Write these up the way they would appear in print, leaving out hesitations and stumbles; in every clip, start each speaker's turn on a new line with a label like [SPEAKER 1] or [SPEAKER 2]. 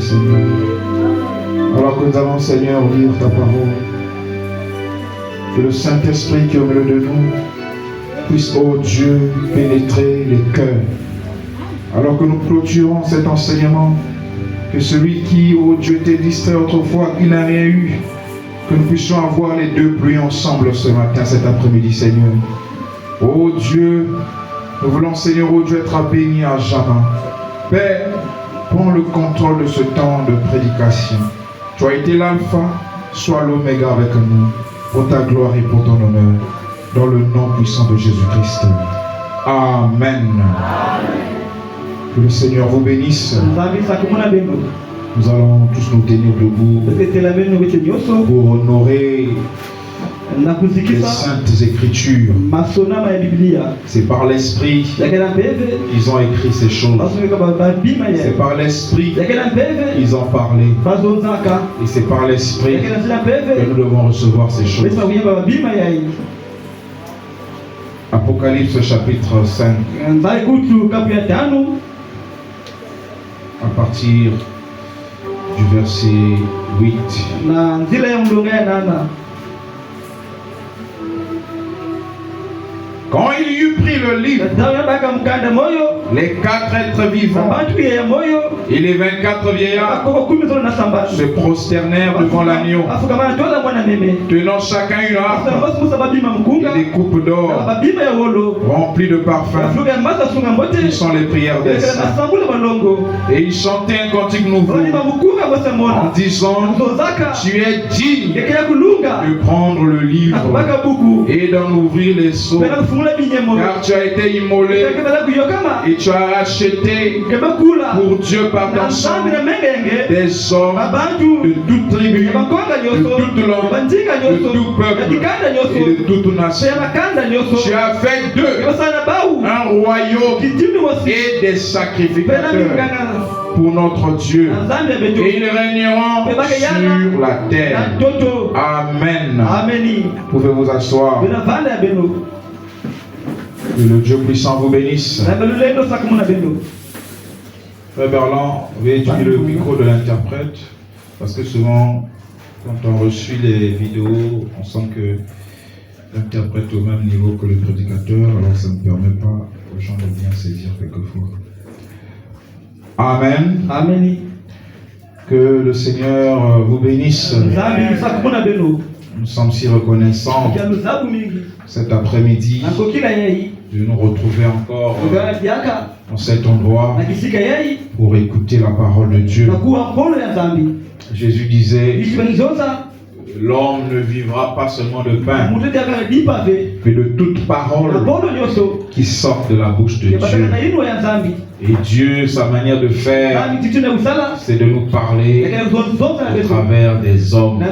[SPEAKER 1] Seigneur. Alors que nous allons, Seigneur, lire ta parole, que le Saint-Esprit qui est au milieu de nous puisse, ô Dieu, pénétrer les cœurs. Alors que nous clôturons cet enseignement, que celui qui, ô Dieu, était distrait autrefois, qui n'a rien eu, que nous puissions avoir les deux pluies ensemble ce matin, cet après-midi, Seigneur. Ô Dieu, nous voulons, Seigneur, ô Dieu, être bénis à jamais. Père, prends le contrôle de ce temps de prédication. Tu as été l'alpha, sois l'oméga avec nous, pour ta gloire et pour ton honneur, dans le nom puissant de Jésus-Christ. Amen. Que le Seigneur vous bénisse. Nous allons tous nous tenir debout pour honorer les saintes écritures. C'est par l'esprit qu'ils ont écrit ces choses. C'est par l'esprit qu'ils ont parlé. Et c'est par l'esprit que nous devons recevoir ces choses. Apocalypse chapitre 5. À partir du verset 8. Quand il y eut pris le livre, les 4 êtres vivants et les 24 vieillards se prosternèrent devant l'agneau, tenant chacun une harpe et des coupes d'or remplies de parfums, qui sont les prières des saints. Et ils chantaient un cantique nouveau en disant: Tu es digne de prendre le livre et d'en ouvrir les sceaux, car tu as été immolé et tu as racheté pour Dieu par ton sang des hommes de toute tribu, de toute langue, de tout peuple et de toute nation. Tu as fait d'eux un royaume et des sacrificateurs pour notre Dieu, et ils régneront sur la terre. Amen. Pouvez vous asseoir. Que le Dieu puissant vous bénisse. Frère Berland, veuillez étudier le micro de l'interprète, parce que souvent, quand on reçoit les vidéos, on sent que l'interprète est au même niveau que le prédicateur, alors ça ne permet pas aux gens de bien saisir quelquefois. Amen.
[SPEAKER 2] Amen.
[SPEAKER 1] Que le Seigneur vous bénisse. Nous sommes si reconnaissants cet après-midi de nous retrouver encore dans cet endroit pour écouter la parole de Dieu. Jésus disait: l'homme ne vivra pas seulement de pain, mais de toute parole qui sort de la bouche de Dieu. Et Dieu, sa manière de faire, c'est de nous parler au travers des hommes.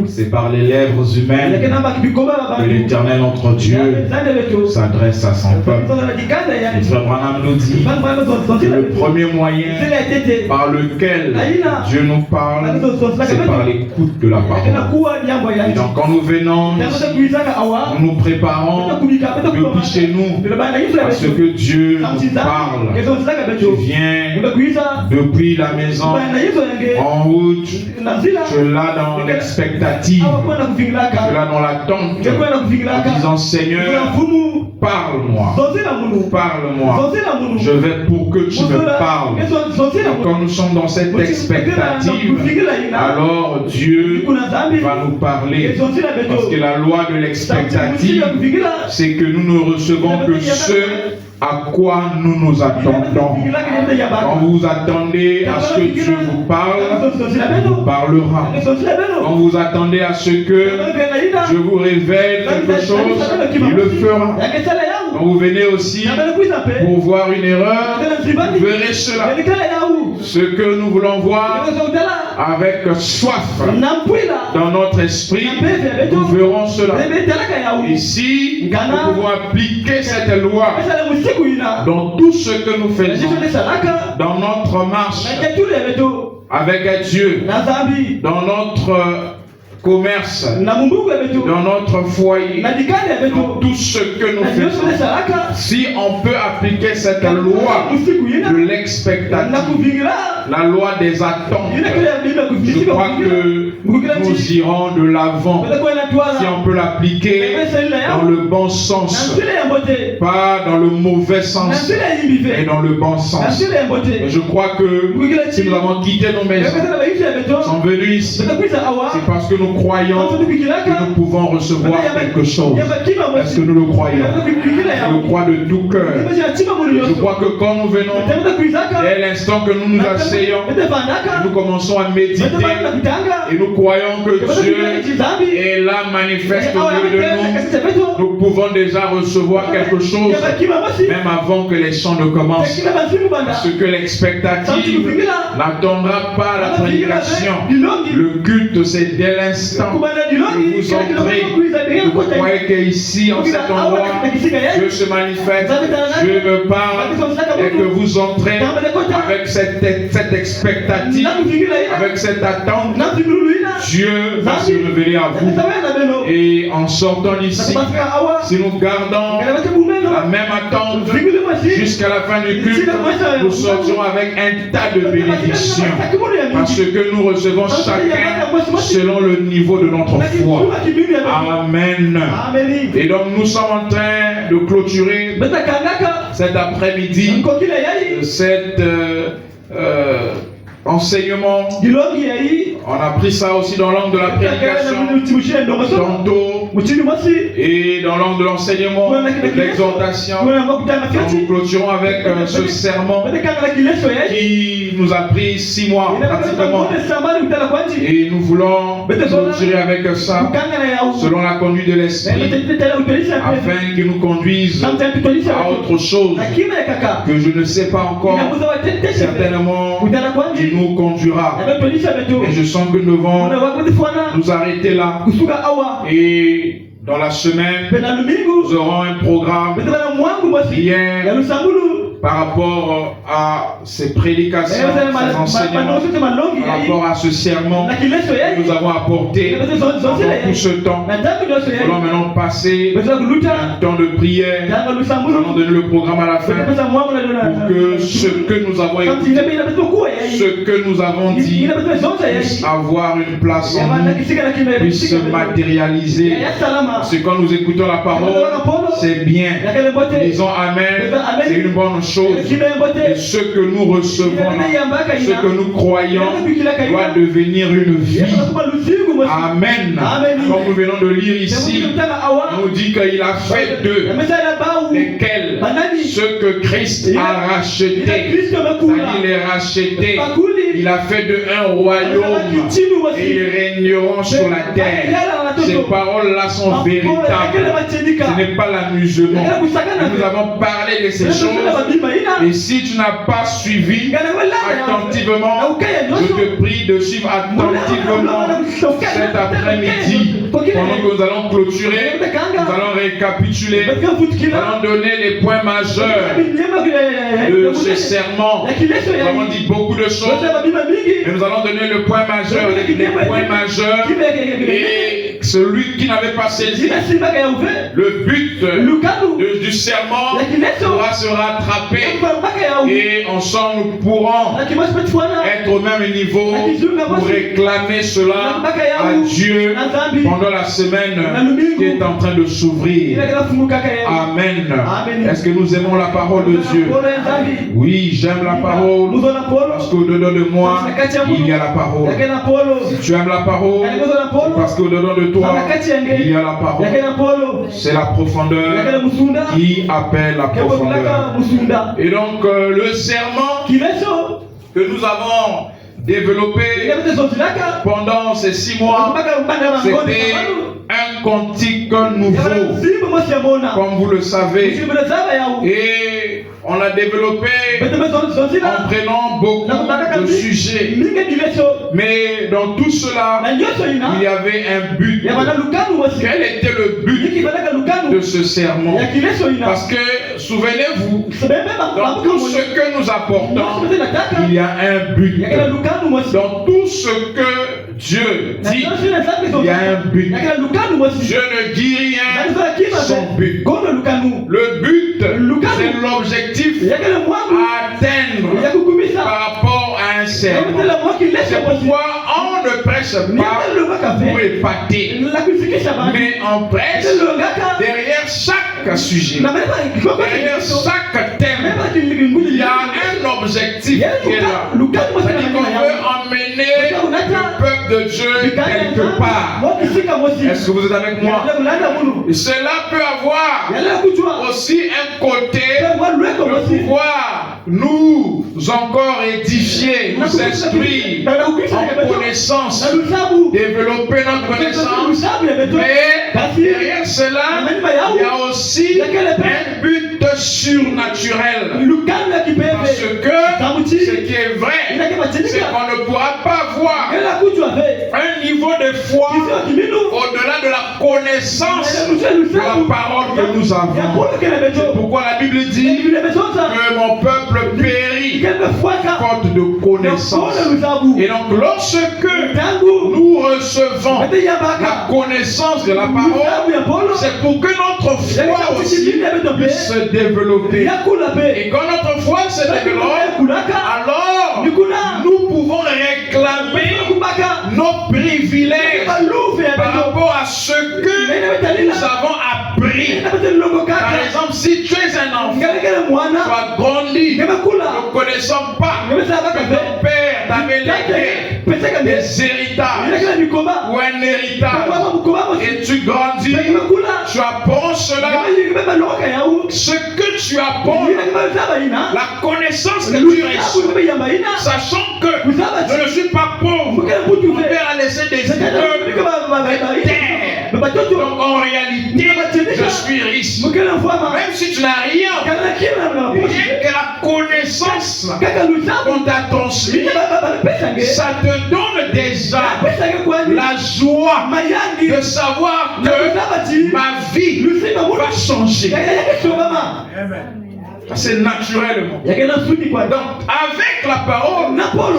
[SPEAKER 1] C'est par les lèvres humaines que l'Éternel, notre Dieu, s'adresse à son peuple. Et Frère Branham nous dit que le premier moyen par lequel Dieu nous parle, c'est par l'écoute de la parole. Et donc quand nous venons ici, nous nous préparons depuis chez nous à ce que Dieu nous parle. Tu viens depuis la maison en route, tu es là dans l'expectative, tu es là dans l'attente, en disant: Seigneur, parle-moi, parle-moi, je vais pour que tu me parles. Et quand nous sommes dans cette expectative, alors Dieu va nous parler, parce que la loi de l'expectative, c'est que nous ne recevons que ce à quoi nous nous attendons. Quand vous vous attendez à ce que Dieu vous parle, il vous parlera. Quand vous attendez à ce que Dieu vous révèle quelque chose, il le fera. Quand vous venez aussi pour voir une erreur, vous verrez cela. Ce que nous voulons voir avec soif dans notre esprit, nous verrons cela. Ici, nous pouvons appliquer cette loi dans tout ce que nous faisons, dans notre marche avec Dieu, dans notre commerce, dans notre foyer, dans tout ce que nous faisons. Si on peut appliquer cette loi de l'expectative, la loi des attentes, je crois que nous irons de l'avant. Si on peut l'appliquer dans le bon sens, pas dans le mauvais sens, mais dans le bon sens. Et je crois que si nous avons quitté nos maisons, nous sommes venus ici, c'est parce que nous croyons que nous pouvons recevoir quelque chose. Est-ce que nous le croyons? Je le crois de tout cœur. Je crois que quand nous venons, dès l'instant que nous nous asseyons, nous commençons à méditer et nous croyons que Dieu est là, manifeste au milieu de nous. Nous pouvons déjà recevoir quelque chose, même avant que les chants ne commencent. Parce que l'expectative n'attendra pas la prédication. Le culte, c'est dès l'instant que vous entrez. Vous croyez qu'ici, en cet endroit, Dieu se manifeste, Dieu me parle, et que vous entrez avec cette expectative, avec cette attente. Dieu va se révéler à vous. Et en sortant d'ici, si nous gardons la même attente jusqu'à la fin du culte, nous sortirons avec un tas de bénédictions. Parce que nous recevons chacun selon le niveau de notre foi. Amen. Et donc nous sommes en train de clôturer cet après-midi cet enseignement. On a pris ça aussi dans l'angle de la prédication tantôt, et dans l'angle de l'enseignement, de l'exhortation. Nous clôturons avec ce sermon qui nous a pris 6 mois pratiquement, et nous voulons clôturer avec ça selon la conduite de l'Esprit, afin qu'il nous conduise à autre chose que je ne sais pas encore. Certainement il nous conduira, et je sens que nous devons nous arrêter là. Et dans la semaine, nous aurons un programme bien par rapport à ces prédications, ces enseignements, par rapport à ce sermon que nous avons apporté pendant tout ce temps. Nous allons maintenant passer un temps de prière. Nous allons donner le programme à la fin pour que ce que nous avons écouté, ce que nous avons dit, puisse avoir une place en nous, puisse se matérialiser. Parce que quand nous écoutons la parole, c'est bien. Disons Amen, c'est une bonne chose. Et ce que nous recevons, ce que nous croyons, doit devenir une vie. Amen. Comme nous venons de lire ici, on nous dit qu'il a fait d'eux lesquels ceux que Christ a rachetés. Il les rachetés. Il a fait d'eux un royaume et ils régneront sur la terre. Ces paroles-là sont véritables. Ce n'est pas l'amusement. Nous avons parlé de ces choses. Et si tu n'as pas suivi attentivement, je te prie de suivre attentivement cet après-midi. Pendant que nous allons clôturer, nous allons récapituler, nous allons donner les points majeurs de ce serment. Nous avons dit beaucoup de choses, mais nous allons donner le point majeur, les points majeurs. Et celui qui n'avait pas saisi le but du serment pourra se rattraper, et ensemble nous pourrons être au même niveau pour réclamer cela à Dieu pendant la semaine qui est en train de s'ouvrir. Amen. Est-ce que nous aimons la parole de Dieu? Oui, j'aime la parole, parce qu'au-dedans de moi il y a la parole. Si tu aimes la parole, c'est parce qu'au-dedans de toi il y a la parole. C'est la profondeur qui appelle la profondeur. Et donc le serment que nous avons développé pendant ces 6 mois, c'était un cantique nouveau, comme vous le savez. Et on a développé en prenant beaucoup de sujets. Mais dans tout cela, il y avait un but. Quel était le but de ce sermon? Parce que, souvenez-vous, dans tout ce que nous apportons, il y a un but. Dans tout ce que Dieu dit, il y a un but. Je ne dis rien sans but. Le but, c'est l'objectif à atteindre par rapport à un serment. C'est pourquoi on ne prêche pas pour épater, mais on prêche derrière chaque sujet, derrière chaque thème. Il y a un objectif qui est là. C'est-à-dire qu'on veut emmener le peuple de Dieu quelque part. Est-ce que vous êtes avec moi? Et cela peut avoir aussi un côté de pouvoir nous encore édifier, nous instruire en connaissance, développer notre connaissance. Mais derrière cela, il y a aussi un but surnaturel. Parce que ce qui est vrai, c'est qu'on ne pourra pas voir un niveau de foi au-delà de la connaissance de la parole que nous avons. C'est pourquoi la Bible dit que mon peuple périt faute de connaissance. Et donc lorsque nous recevons la connaissance de la parole, c'est pour que notre foi aussi puisse se développer. Et quand notre foi se développe, alors nous pouvons réclamer nos privilèges par rapport à ce que nous avons appris. Par exemple, si tu es un enfant, tu as grandi ne connaissant pas que ton père t'avait légué des héritages ou un héritage, et tu grandis, tu apprends cela. Ce que tu apprends, la connaissance que tu reçois, sachant que je ne suis pas pauvre, mon père a laissé des immeubles, des terres. Donc en réalité, je suis riche. Même si tu n'as rien, rien que la connaissance qu'on t'a transmise, ça te donne déjà la joie de savoir que ma vie va changer. C'est naturellement. Donc, avec la parole,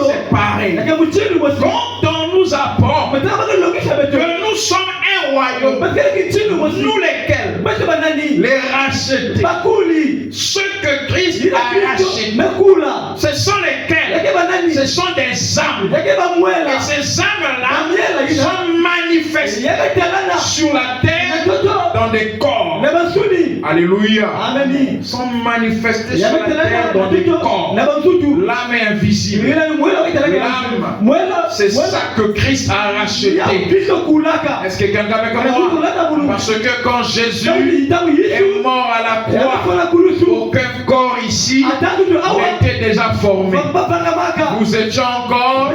[SPEAKER 1] c'est pareil. Quand on nous apprend que nous sommes un royaume, nous lesquels? Les rachetés. Ceux que Christ a rachetés. Ce sont lesquels? Ce sont des âmes. Et ces âmes-là sont manifestées sur la terre dans des corps. Alléluia. Sont manifestés sur la terre dans des corps. L'âme est invisible. L'âme, c'est ça que Christ a racheté. Est-ce que quelqu'un avec moi? Parce que quand Jésus est mort à la croix, aucun corps ici n'était déjà formé. Nous étions encore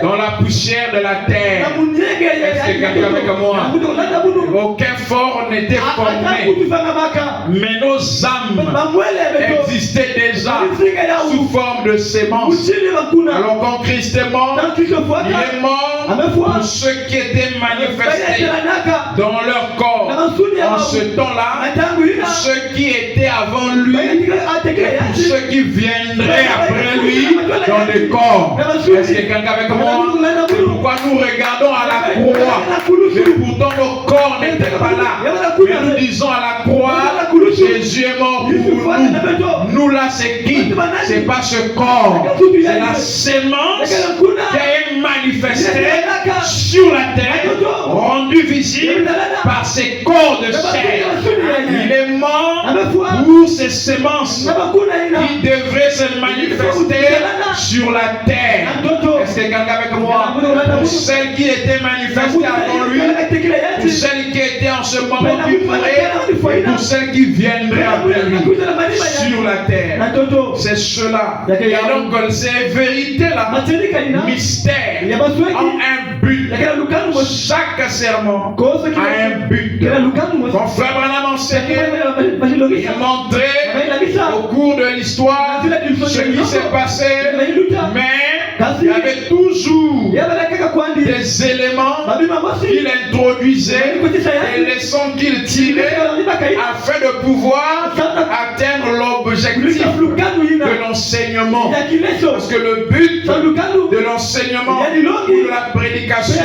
[SPEAKER 1] dans la poussière de la terre. Est-ce que quelqu'un avec moi? Aucun corps n'était formé. Mais nos âmes existaient déjà sous forme de sémences. Alors quand Christ est mort, il est mort pour ceux qui étaient manifestés dans leur corps. En ce temps-là, ceux qui étaient avant lui et pour ceux qui viendraient après lui dans les corps. Est-ce que quelqu'un avec moi? Pourquoi nous regardons à la croix, mais pourtant nos corps n'étaient pas là. Mais nous disons à la croix, Jésus est mort pour nous. Nous là, c'est qui? C'est pas ce corps, c'est la sémence qui a été manifestée sur la terre, rendue visible par ces corps de chair. Il est mort pour ces sémences qui devraient se manifester sur la terre. Est-ce que quelqu'un avec moi? Pour celles qui étaient manifestées avant lui, pour celles qui étaient en ce moment vivraient, et pour celles qui viendraient après lui sur la terre. C'est cela. Et donc ces vérités-là, mystère, ont un but. Chaque serment a un but. Quand Frère Branham enseignait, il montrait au cours de l'histoire ce qui s'est passé, mais il y avait toujours des éléments qu'il introduisait et les sons qu'il tirait afin de pouvoir atteindre l'objectif de l'enseignement. Parce que le but de l'enseignement ou de la prédication,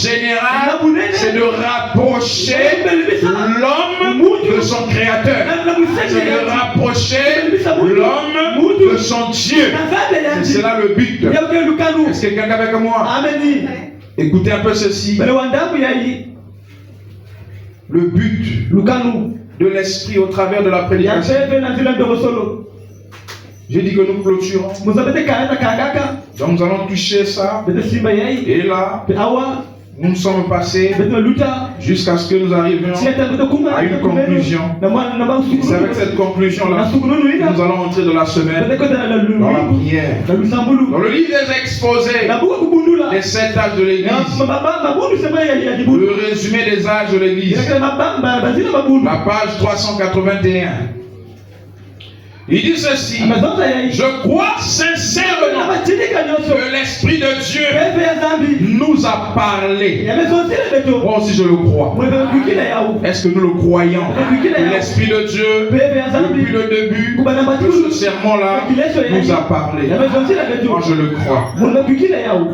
[SPEAKER 1] général, c'est de rapprocher l'homme de son créateur. C'est de rapprocher l'homme de son Dieu. C'est cela le but. Est-ce que quelqu'un est avec moi? Écoutez un peu ceci. Le but de l'esprit au travers de la prédication. J'ai dit que nous clôturons. Donc nous allons toucher ça. Et là, nous sommes passés jusqu'à ce que nous arrivions à une conclusion. C'est avec cette conclusion-là que nous allons entrer dans la semaine, dans la prière. Dans le livre des exposés, les 7 âges de l'Église, le résumé des âges de l'Église, la page 381. Il dit ceci: je crois sincèrement que l'Esprit de Dieu nous a parlé. Moi aussi je le crois. Est-ce que nous le croyons? Que l'Esprit de Dieu, depuis le début de ce sermon-là, nous a parlé. Moi je le crois.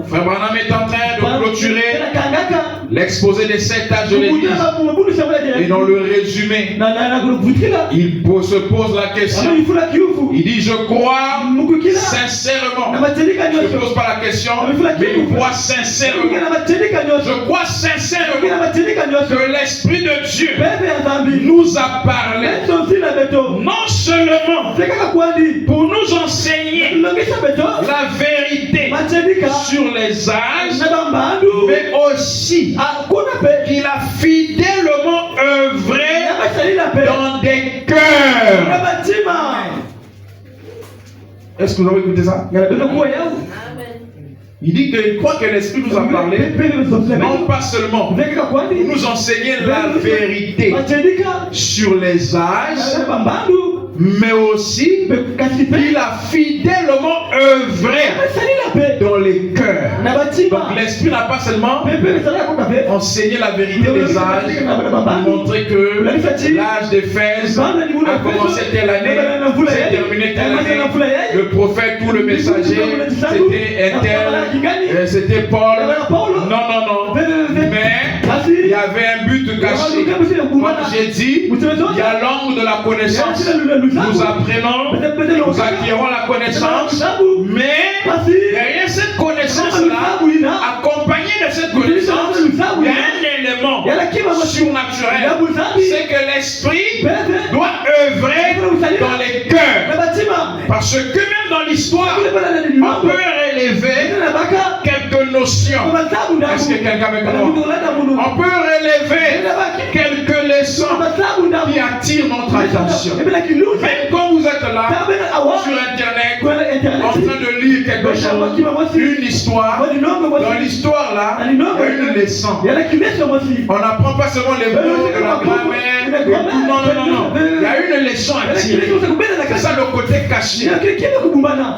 [SPEAKER 1] Frère Branham est en train de clôturer l'exposé des 7 âges de l'Église. Et dans le résumé, il se pose la question. Il dit: je crois sincèrement. Je ne pose pas la question, mais il croit sincèrement. Je crois sincèrement que l'Esprit de Dieu nous a parlé, non seulement pour nous enseigner la vérité sur les âges, mais aussi qu'il a fidèlement œuvré dans des cœurs. Est-ce que vous avez écouté ça? Il dit qu'il croit que l'Esprit nous a parlé, non pas seulement pour nous enseigner la vérité sur les âges, mais aussi qu'il a fidèlement œuvré dans les cœurs. Donc l'Esprit n'a pas seulement enseigné la vérité des âges, pour montrer que l'âge d'Éphèse a commencé telle année, s'est terminé telle année, le prophète ou le messager, c'était un tel, c'était Paul. Non. Mais il y avait un but caché. Comme j'ai dit, il y a l'angle de la connaissance. Nous apprenons, nous acquérons la connaissance, mais derrière cette connaissance-là, accompagné de cette connaissance, il y a un élément surnaturel. C'est que l'Esprit doit œuvrer dans les cœurs. Parce que même dans l'histoire, on peut relever quelques notions. Est-ce que quelqu'un avec moi? On peut relever quelques leçons qui attirent notre attention. Même quand vous êtes là, sur Internet, en train de lire quelque chose, une histoire, dans l'histoire là, il y a une leçon. On n'apprend pas seulement les mots de la grammaire, non. Il y a une leçon à tirer. C'est ça le côté caché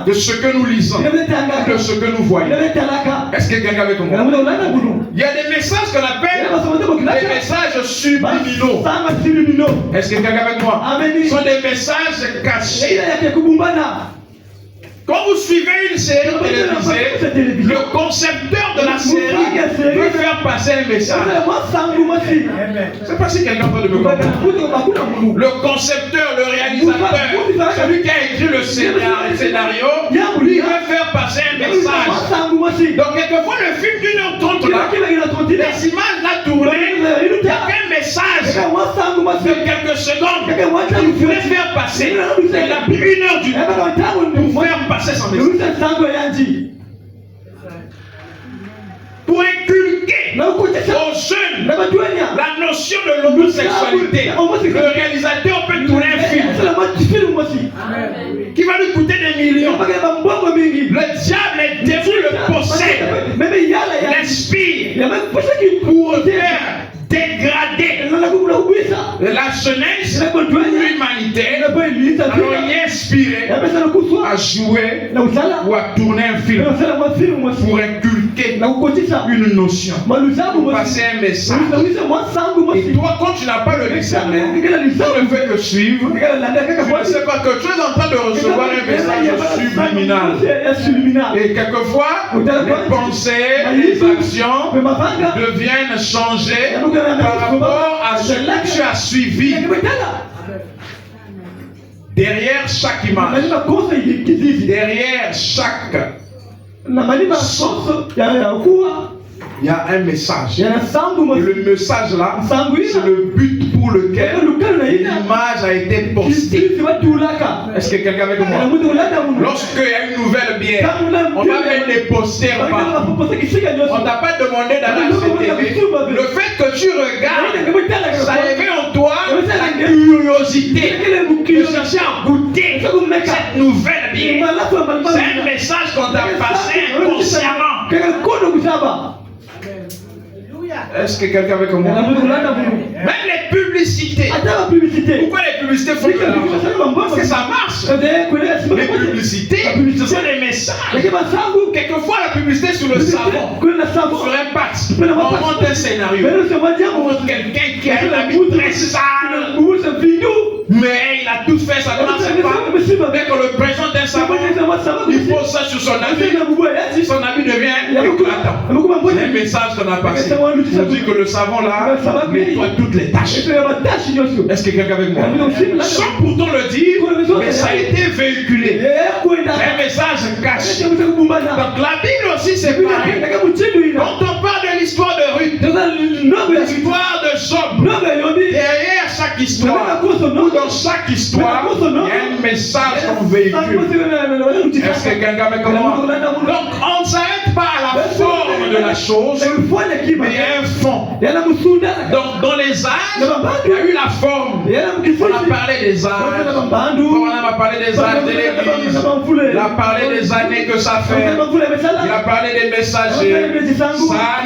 [SPEAKER 1] de ce que nous lisons, de ce que nous voyons. Est-ce que quelqu'un avec moi? Il y a des messages qu'on appelle des messages subliminaux. Est-ce que quelqu'un avec moi? Ce sont des messages cachés. Quand vous suivez une série télévisée, le concepteur de la série veut faire passer un message. Je ne sais pas si quelqu'un peut me comprendre. Le concepteur, le réalisateur, celui qui a écrit le scénario, lui veut faire passer un message. Donc quelquefois le film d'1h30 là, les images là tournées, il y a qu'un message de quelques secondes. Il voulait faire passer, il a pris 1 heure du temps pour faire passer son message. Pour inculquer aux jeunes la notion de l'homosexualité. Le réalisateur peut tourner un film qui va lui coûter des millions. Le diable est dévolu, le possède, l'inspire pour faire dégrader la jeunesse de l'humanité. habilité, alors il est inspiré à jouer ou à tourner un film pour inculquer une notion, pour passer un message. Et toi, quand tu n'as pas le discernement, tu ne fais que suivre. Tu ne sais pas que tu es en train de recevoir un message subliminal. Et quelquefois, les pensées, les actions deviennent changées par rapport à ce que tu as suivi. Derrière chaque image, derrière chaque son, il y a un message. Et le message là, c'est le but pour lequel l'image a été postée. Est-ce que quelqu'un avec moi? Lorsqu'il y a une nouvelle bière, on va mettre des posters partout. On t'a pas demandé d'aller à cette télé. Le fait que tu regardes, ça éveille en toi la curiosité de chercher à goûter cette nouvelle bière. C'est un message qu'on t'a passé inconsciemment. Est-ce que quelqu'un avec moi? Même les publicités. Pourquoi les publicités font de l'argent? Parce que ça marche. Les publicités, ce sont des messages. Quelquefois, la publicité sur le savon, sur un pax, on monte un scénario. On montre quelqu'un qui a une habit très sale, mais il a tout fait, ça ne marche pas. Dès qu'on le présente un savon, il pose ça sur son habit. Son habit devient éclatant. C'est un message qu'on a passé. On dit que le savon là nettoie toutes les taches. Est-ce que quelqu'un avec moi? Sans pourtant le dire, mais ça a été véhiculé. Un message caché. Donc la Bible aussi c'est pareil. Quand on parle de l'histoire de Ruth, l'histoire de Job, derrière chaque histoire, dans chaque histoire, il y a un message qu'on véhicule. Est-ce que quelqu'un avec moi? Donc on ne s'arrête pas à la forme de la chose, mais il y a un fond. Donc dans les âges, il y a eu la forme. On a parlé des âges. On a parlé des âges de l'église. Il a parlé des années que ça fait. Il a parlé des messagers. Ça,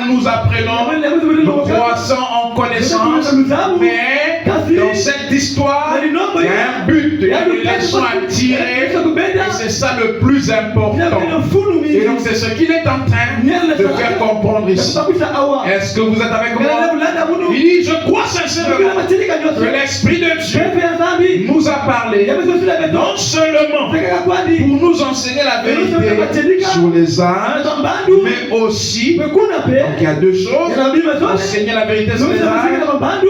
[SPEAKER 1] nous apprenons, nous croissons en connaissance. Mais dans cette histoire, il y a un but, il y a une leçon à tirer. Et c'est ça le plus important. Et donc c'est ce qu'il est en train de faire comprendre ici. Est-ce que vous êtes avec moi? Il dit, je crois sincèrement que l'Esprit de Dieu nous a parlé, non seulement pour nous enseigner la vérité sur les âges, mais aussi, donc il y a deux choses, enseigner la vérité sur les âges,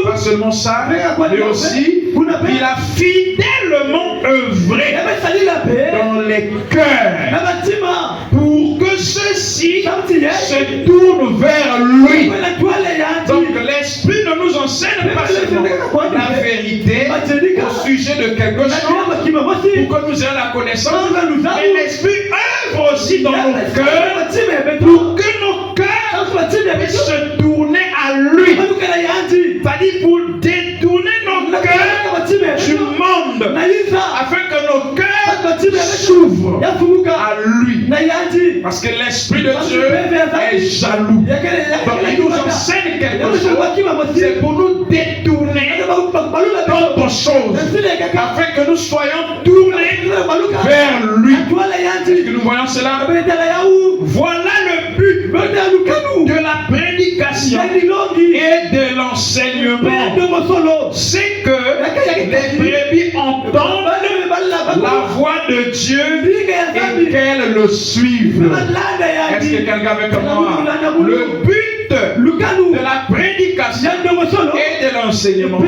[SPEAKER 1] pas seulement ça, mais aussi, il a fidèlement œuvré dans les cœurs pour que ceux-ci se tournent vers lui. Donc l'Esprit ne nous enseigne pas seulement la vérité au sujet de quelque chose pour que nous ayons la connaissance, mais l'Esprit œuvre aussi dans nos cœurs pour que nos cœurs puissent se tourner à lui. C'est-à-dire pour détourner nos cœurs du monde afin que nos cœurs s'ouvrent à lui. Parce que l'Esprit de Dieu est jaloux. Donc il nous enseigne quelque chose. C'est pour nous détourner d'autres choses afin que nous soyons tournés vers lui. Est-ce que nous voyons cela? Voilà le but de la prédication et de l'enseignement. C'est que les brebis entendent la voix de Dieu et qu'elles le suivent. Est-ce que quelqu'un avec moi? Le but de la prédication et de l'enseignement,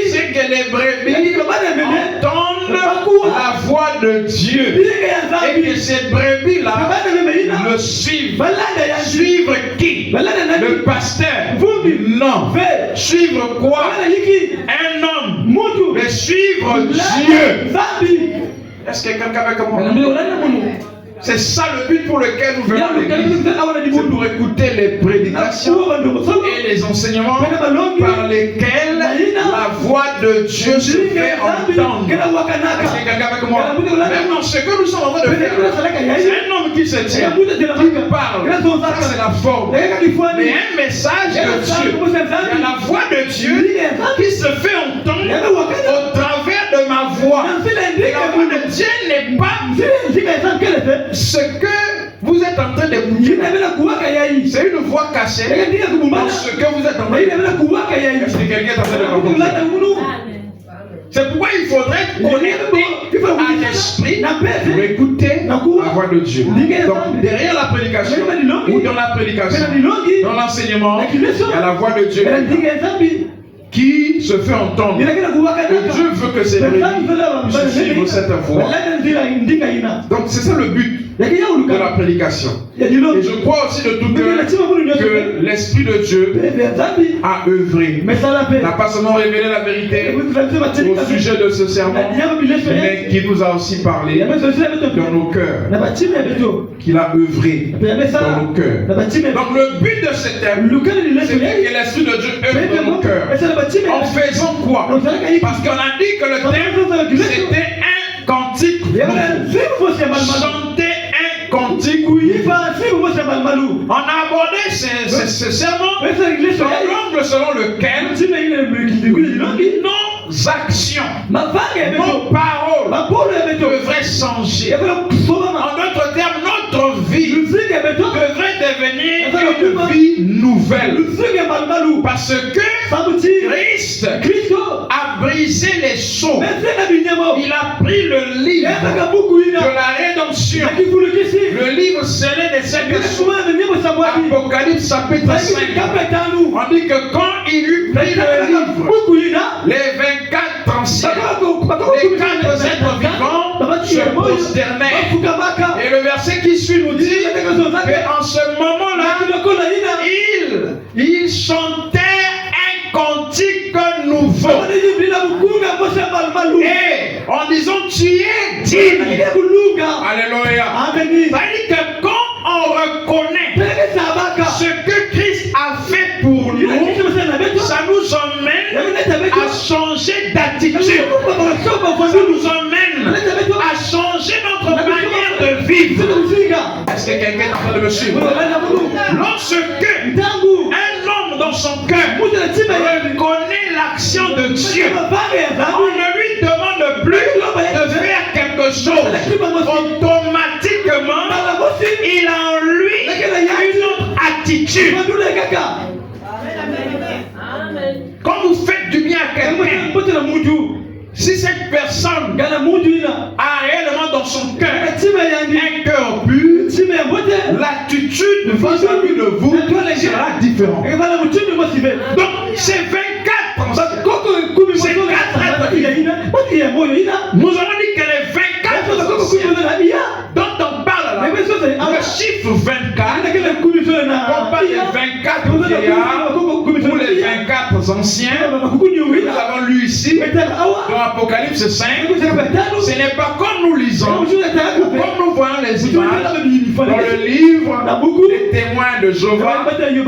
[SPEAKER 1] c'est que les brebis entendent la voix de Dieu et que ces brebis-là le suivent. Suivre qui? Le pasteur? Non. Suivre quoi? Un homme. Mais suivre Dieu. Est-ce que quelqu'un avec moi? C'est ça le but pour lequel nous venons à l'église. C'est pour écouter les prédications et les enseignements par lesquels la voix de Dieu se fait entendre. Est-ce que quelqu'un avec moi? Même dans ce que nous sommes en train de faire, c'est un homme qui se tient, qui parle. Ça c'est la forme. Mais un message de Dieu, il y a la voix de Dieu qui se fait entendre au travers de ma voix. voix. Et la voix de Dieu n'est pas ce que vous êtes en train d'écouter. C'est une voix cachée dans ce que vous êtes en train d'écouter. Est-ce que quelqu'un est en train de comprendre? C'est pourquoi il faudrait connecter à l'esprit pour écouter la voix de Dieu. Donc, derrière la prédication, ou dans la prédication, dans l'enseignement, il y a la voix de Dieu qui se fait entendre. Et Dieu veut que ces brebis puissent suivre cette voix. Donc, c'est ça le but de la prédication. Et je crois aussi de tout cœur que l'Esprit de Dieu a œuvré. N'a pas seulement révélé la vérité au sujet de ce sermon, mais qui nous a aussi parlé dans nos cœurs. Qu'il a œuvré dans nos cœurs. Donc le but de ce thème, c'est que l'Esprit de Dieu œuvre dans nos cœurs. En faisant quoi? Parce qu'on a dit que le thème, c'était un cantique. Chanter un cantique. On a abordé ce sermon selon lequel nos actions, nos paroles devraient changer. En d'autres termes, notre vie devrait devenir une vie nouvelle. Parce que Christ a brisé les sceaux. Il a pris le livre de la rédemption. Le livre scellé des 7 sceaux. Apocalypse chapitre 5. On dit que quand il eut pris le livre, les 24 anciens, les 4 êtres vivants se prosternèrent. Et le verset qui suit nous dit qu'en ce moment-là, ils chantèrent un cantique nouveau. Et en disant tu es digne. Alléluia. Ça veut dire que quand on reconnaît ce que Christ a fait pour nous, ça nous emmène à changer d'attitude. Ça nous emmène à changer notre manière de vivre. Est-ce que quelqu'un est en train de me suivre? Lorsque un homme dans son cœur reconnaît l'action de Dieu, on ne lui demande plus de faire quelque chose. Automatiquement, il a en lui une autre attitude. Quand vous faites du bien à quelqu'un, si cette personne a réellement dans son cœur un cœur pur, l'attitude vis-à-vis de vous sera différente. Donc, ces 24 ces 4 êtres, nous avons dit que les 24 dont on parle là, le chiffre 24, on parle des 24 vieillards ou les 24 anciens. Nous avons lu ici dans Apocalypse 5. Ce n'est pas comme nous lisons, comme nous voyons les images dans le livre des témoins de Jéhovah, les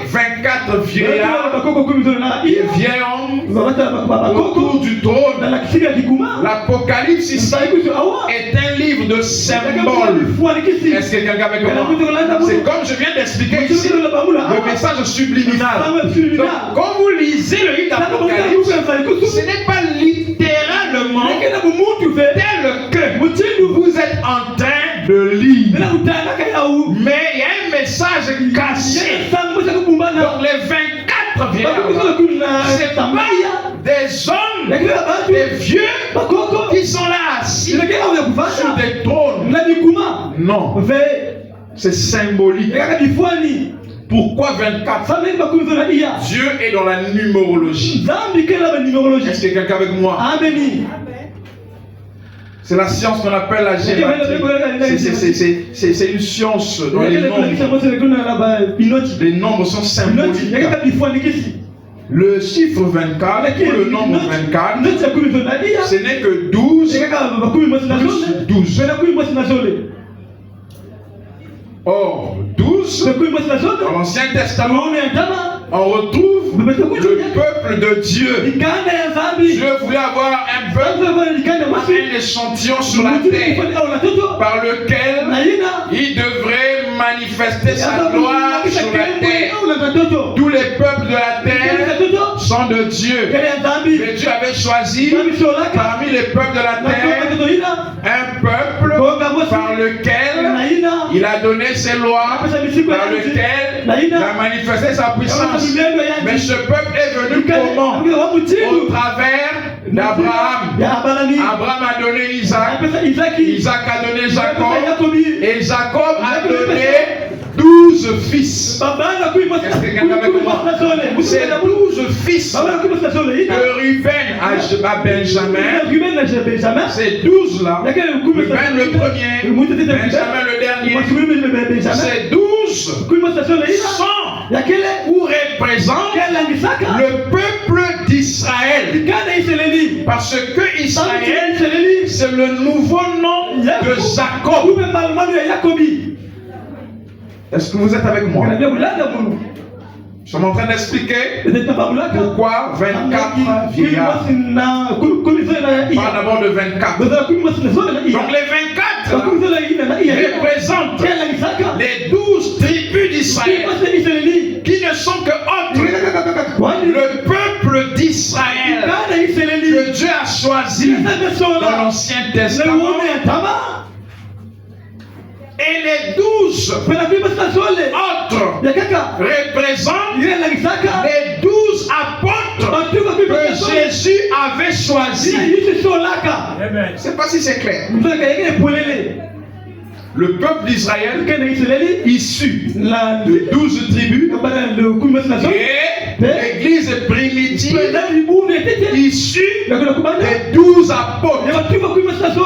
[SPEAKER 1] 24 vieillards, les vieils hommes autour du trône. L'Apocalypse ici est un livre de symboles. Est-ce que quelqu'un avec moi? C'est comme je viens d'expliquer ici le message subliminal. Donc, quand vous lisez le livre d'Apocalypse, ce n'est pas littéralement tel que vous êtes en train de lire, mais il y a un message caché. Donc les 24 vieillards, c'est pas des hommes, des vieux qui sont là assis sur des trônes. Non, c'est symbolique. Pourquoi 24? Dieu est dans la numérologie. Est-ce que quelqu'un avec moi? C'est la science qu'on appelle la gématrie. C'est une science dans les nombres. Les nombres sont symboliques. Le chiffre 24 ou le nombre 24, ce n'est que 12 plus 12. Or, 12, dans l'Ancien Testament, on retrouve le peuple de Dieu. Dieu voulait avoir un peuple, un échantillon sur la terre, par lequel il devrait manifester sa gloire sur la terre. Tous les peuples de la terre sont de Dieu. Mais Dieu avait choisi parmi les peuples de la terre un peuple par lequel il a donné ses lois, par lequel il a manifesté sa puissance. Mais ce peuple est venu comment? Au travers d'Abraham. Abraham a donné Isaac, Isaac a donné Jacob, et Jacob a donné 12 fils. Est-ce que quelqu'un avait compris? C'est 12 fils de Ruben à Benjamin. C'est 12 là. Ruben le premier, Benjamin le dernier. C'est 12 sont ou représentent le peuple d'Israël. Parce que Israël, c'est le nouveau nom de Jacob. Est-ce que vous êtes avec moi? Je suis en train d'expliquer pourquoi 24 vieillards. On parle d'abord de 24. Donc les 24 représentent les 12 tribus d'Israël qui ne sont que autres. Le peuple d'Israël que Dieu a choisi dans l'Ancien Testament. Et les 12 autres représentent les 12 apôtres que Jésus avait choisis. Je ne sais pas si c'est clair. Le peuple d'Israël issu de 12 tribus et l'église primitive issue des 12 apôtres.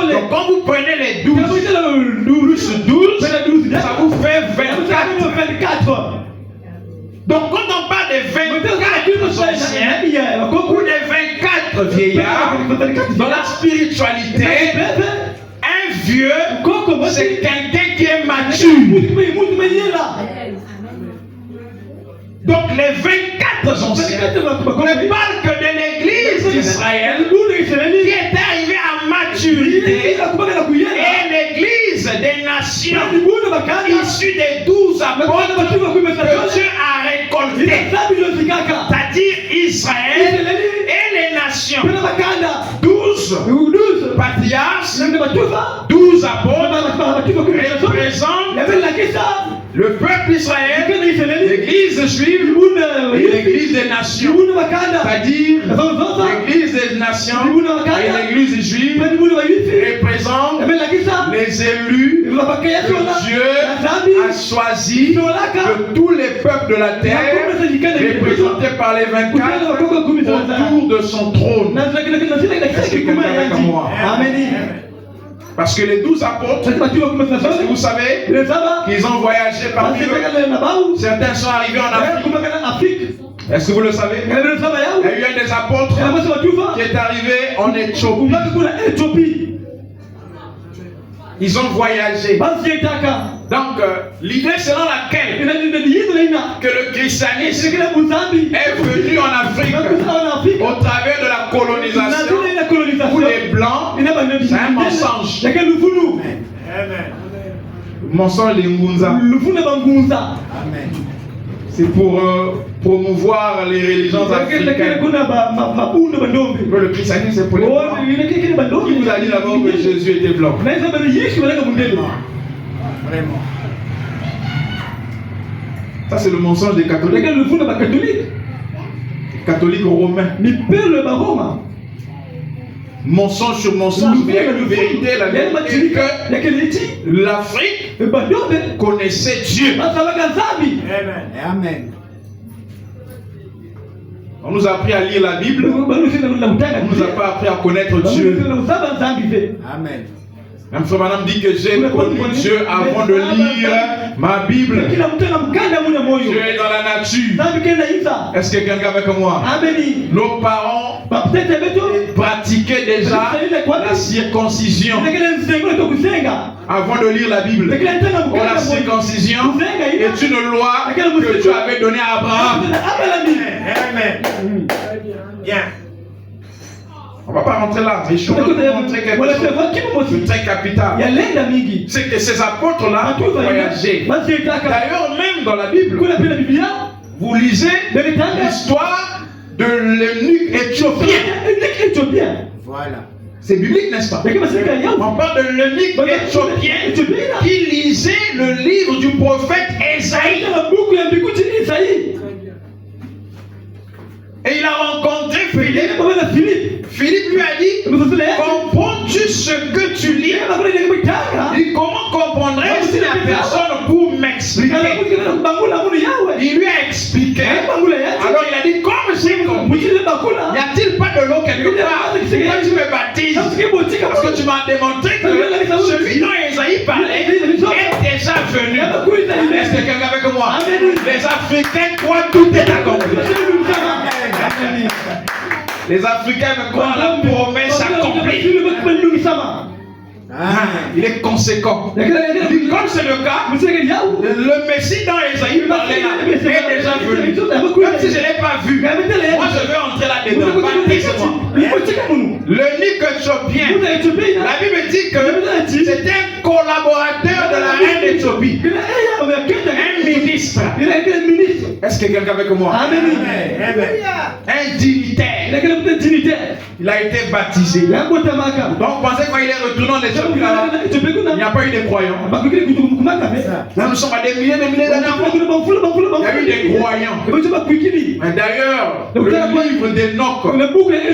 [SPEAKER 1] Donc quand vous prenez les 12 plus 12, ça vous fait 24. Donc quand on parle des 24 anciens ou des 24 vieillards, dans la spiritualité, un vieux, c'est quelqu'un qui est mature. Donc les 24 anciens ne parlent que de l'église d'Israël qui est arrivée à maturité, et l'église des nations issue des 12 apôtres que Dieu a récolté, c'est-à-dire Israël et les nations. 12 patriarches, 12 apôtres représentent le peuple d'Israël, l'église juive et l'église des nations. C'est-à-dire l'église des nations et l'église juive représentent les élus que Dieu a choisis de tous les peuples de la terre, représentés par les 24 autour de son trône. Est-ce que quelqu'un est avec moi? Amen. Parce que les 12 apôtres, vous savez qu'ils ont voyagé parmi eux. Certains sont arrivés en Afrique. Est-ce que vous le savez? Il y a eu un des apôtres qui est arrivé en Éthiopie. Ils ont voyagé. Donc, l'idée selon laquelle que le christianisme est venu en Afrique au travers de la colonisation où les blancs, c'est un mensonge. Mensonge de Ngunza. C'est pour promouvoir les religions africaines. Le christianisme, c'est pour les blancs. Qui vous a dit d'abord que Jésus était blanc? Vraiment. Ça, c'est le mensonge des catholiques. Catholiques romains. Mensonge sur mensonge, mais il y a une vérité, la vérité que l'Afrique connaissait Dieu. Amen. On nous a appris à lire la Bible, on ne nous a pas appris à connaître Dieu. Amen. Même frère madame dit que j'ai connu Dieu avant de lire ma Bible. Dieu est dans la nature. Est-ce que quelqu'un avec moi? Nos parents pratiquaient déjà la circoncision avant de lire la Bible. Pour la circoncision est une loi que Dieu avait donnée à Abraham. Amen. Bien. On ne va pas rentrer là, mais je vais vous montrer quelque chose de très capital. C'est que ces apôtres-là ont voyagé. D'ailleurs, même dans la Bible, vous lisez l'histoire de l'eunuque éthiopien.
[SPEAKER 2] Voilà.
[SPEAKER 1] C'est biblique, n'est-ce pas? On parle de l'eunuque éthiopien qui lisait le livre du prophète Ésaïe. Et il a rencontré Philippe. Philippe lui a dit, comprends-tu ce que tu lis? Il dit, comment comprendrais si la personne pour m'expliquer? Il lui a expliqué. Alors il a dit, comme j'ai compris, n'y a-t-il pas de l'eau quelque part? Pourquoi tu me baptises? Parce que tu m'as démontré que celui dont Ésaïe parlait est déjà venu. Est-ce que quelqu'un avec moi? Les Africains croient que tout est accompli. Les Africains me croient la promesse accomplie. Il est conséquent. Comme c'est le cas, le Messie dans Ésaïe parlait là est déjà venu. Même si je ne l'ai pas vu, moi je veux entrer là-dedans. L'eunuque éthiopien, la Bible dit que c'était un collaborateur de la reine d'Éthiopie. Un ministre. Est-ce que quelqu'un avec moi? Un dignitaire. Il a été baptisé. Donc vous pensez quand il est retourné en Éthiopie, il n'y a pas eu de croyants. Là nous sommes à des milliers d'années. Il y a eu des croyants. Mais d'ailleurs, le livre d'Enoch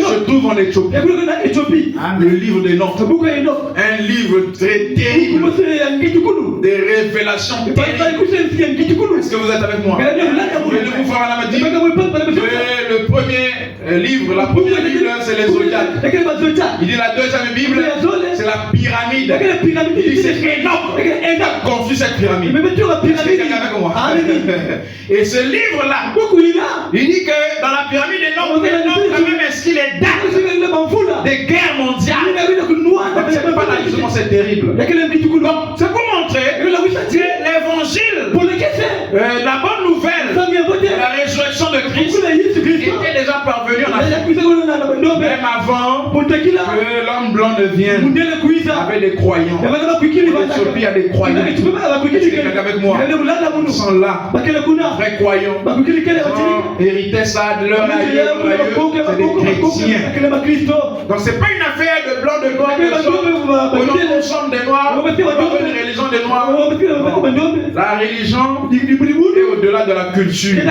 [SPEAKER 1] se trouve en Éthiopie. Le livre d'Enoch, un livre très terrible, des révélations terribles. Est-ce que vous êtes avec moi? Le premier livre, la première Bible, c'est les zodiacs. Il dit la deuxième Bible, c'est la pyramide. Il dit c'est énorme. Il a conçu cette pyramide. Et ce livre-là, il dit que dans la pyramide énorme, quand même, est-ce qu'il est date des guerres mondiales? C'est pas justement, c'est terrible. Donc, c'est pour montrer que l'évangile, la bonne nouvelle, la résurrection de Christ, était déjà parvenu en Afrique. Même avant que l'homme blanc ne vienne, avec des croyants. En Éthiopie, il y a des croyants. Avec moi, ils sont là, vrais croyants. Héritaient ça de leur aïeux, c'est des chrétiens. Donc c'est pas une affaire de blanc, de noir, nous sommes des noirs, on veut une religion des noirs. La religion est au-delà de la culture.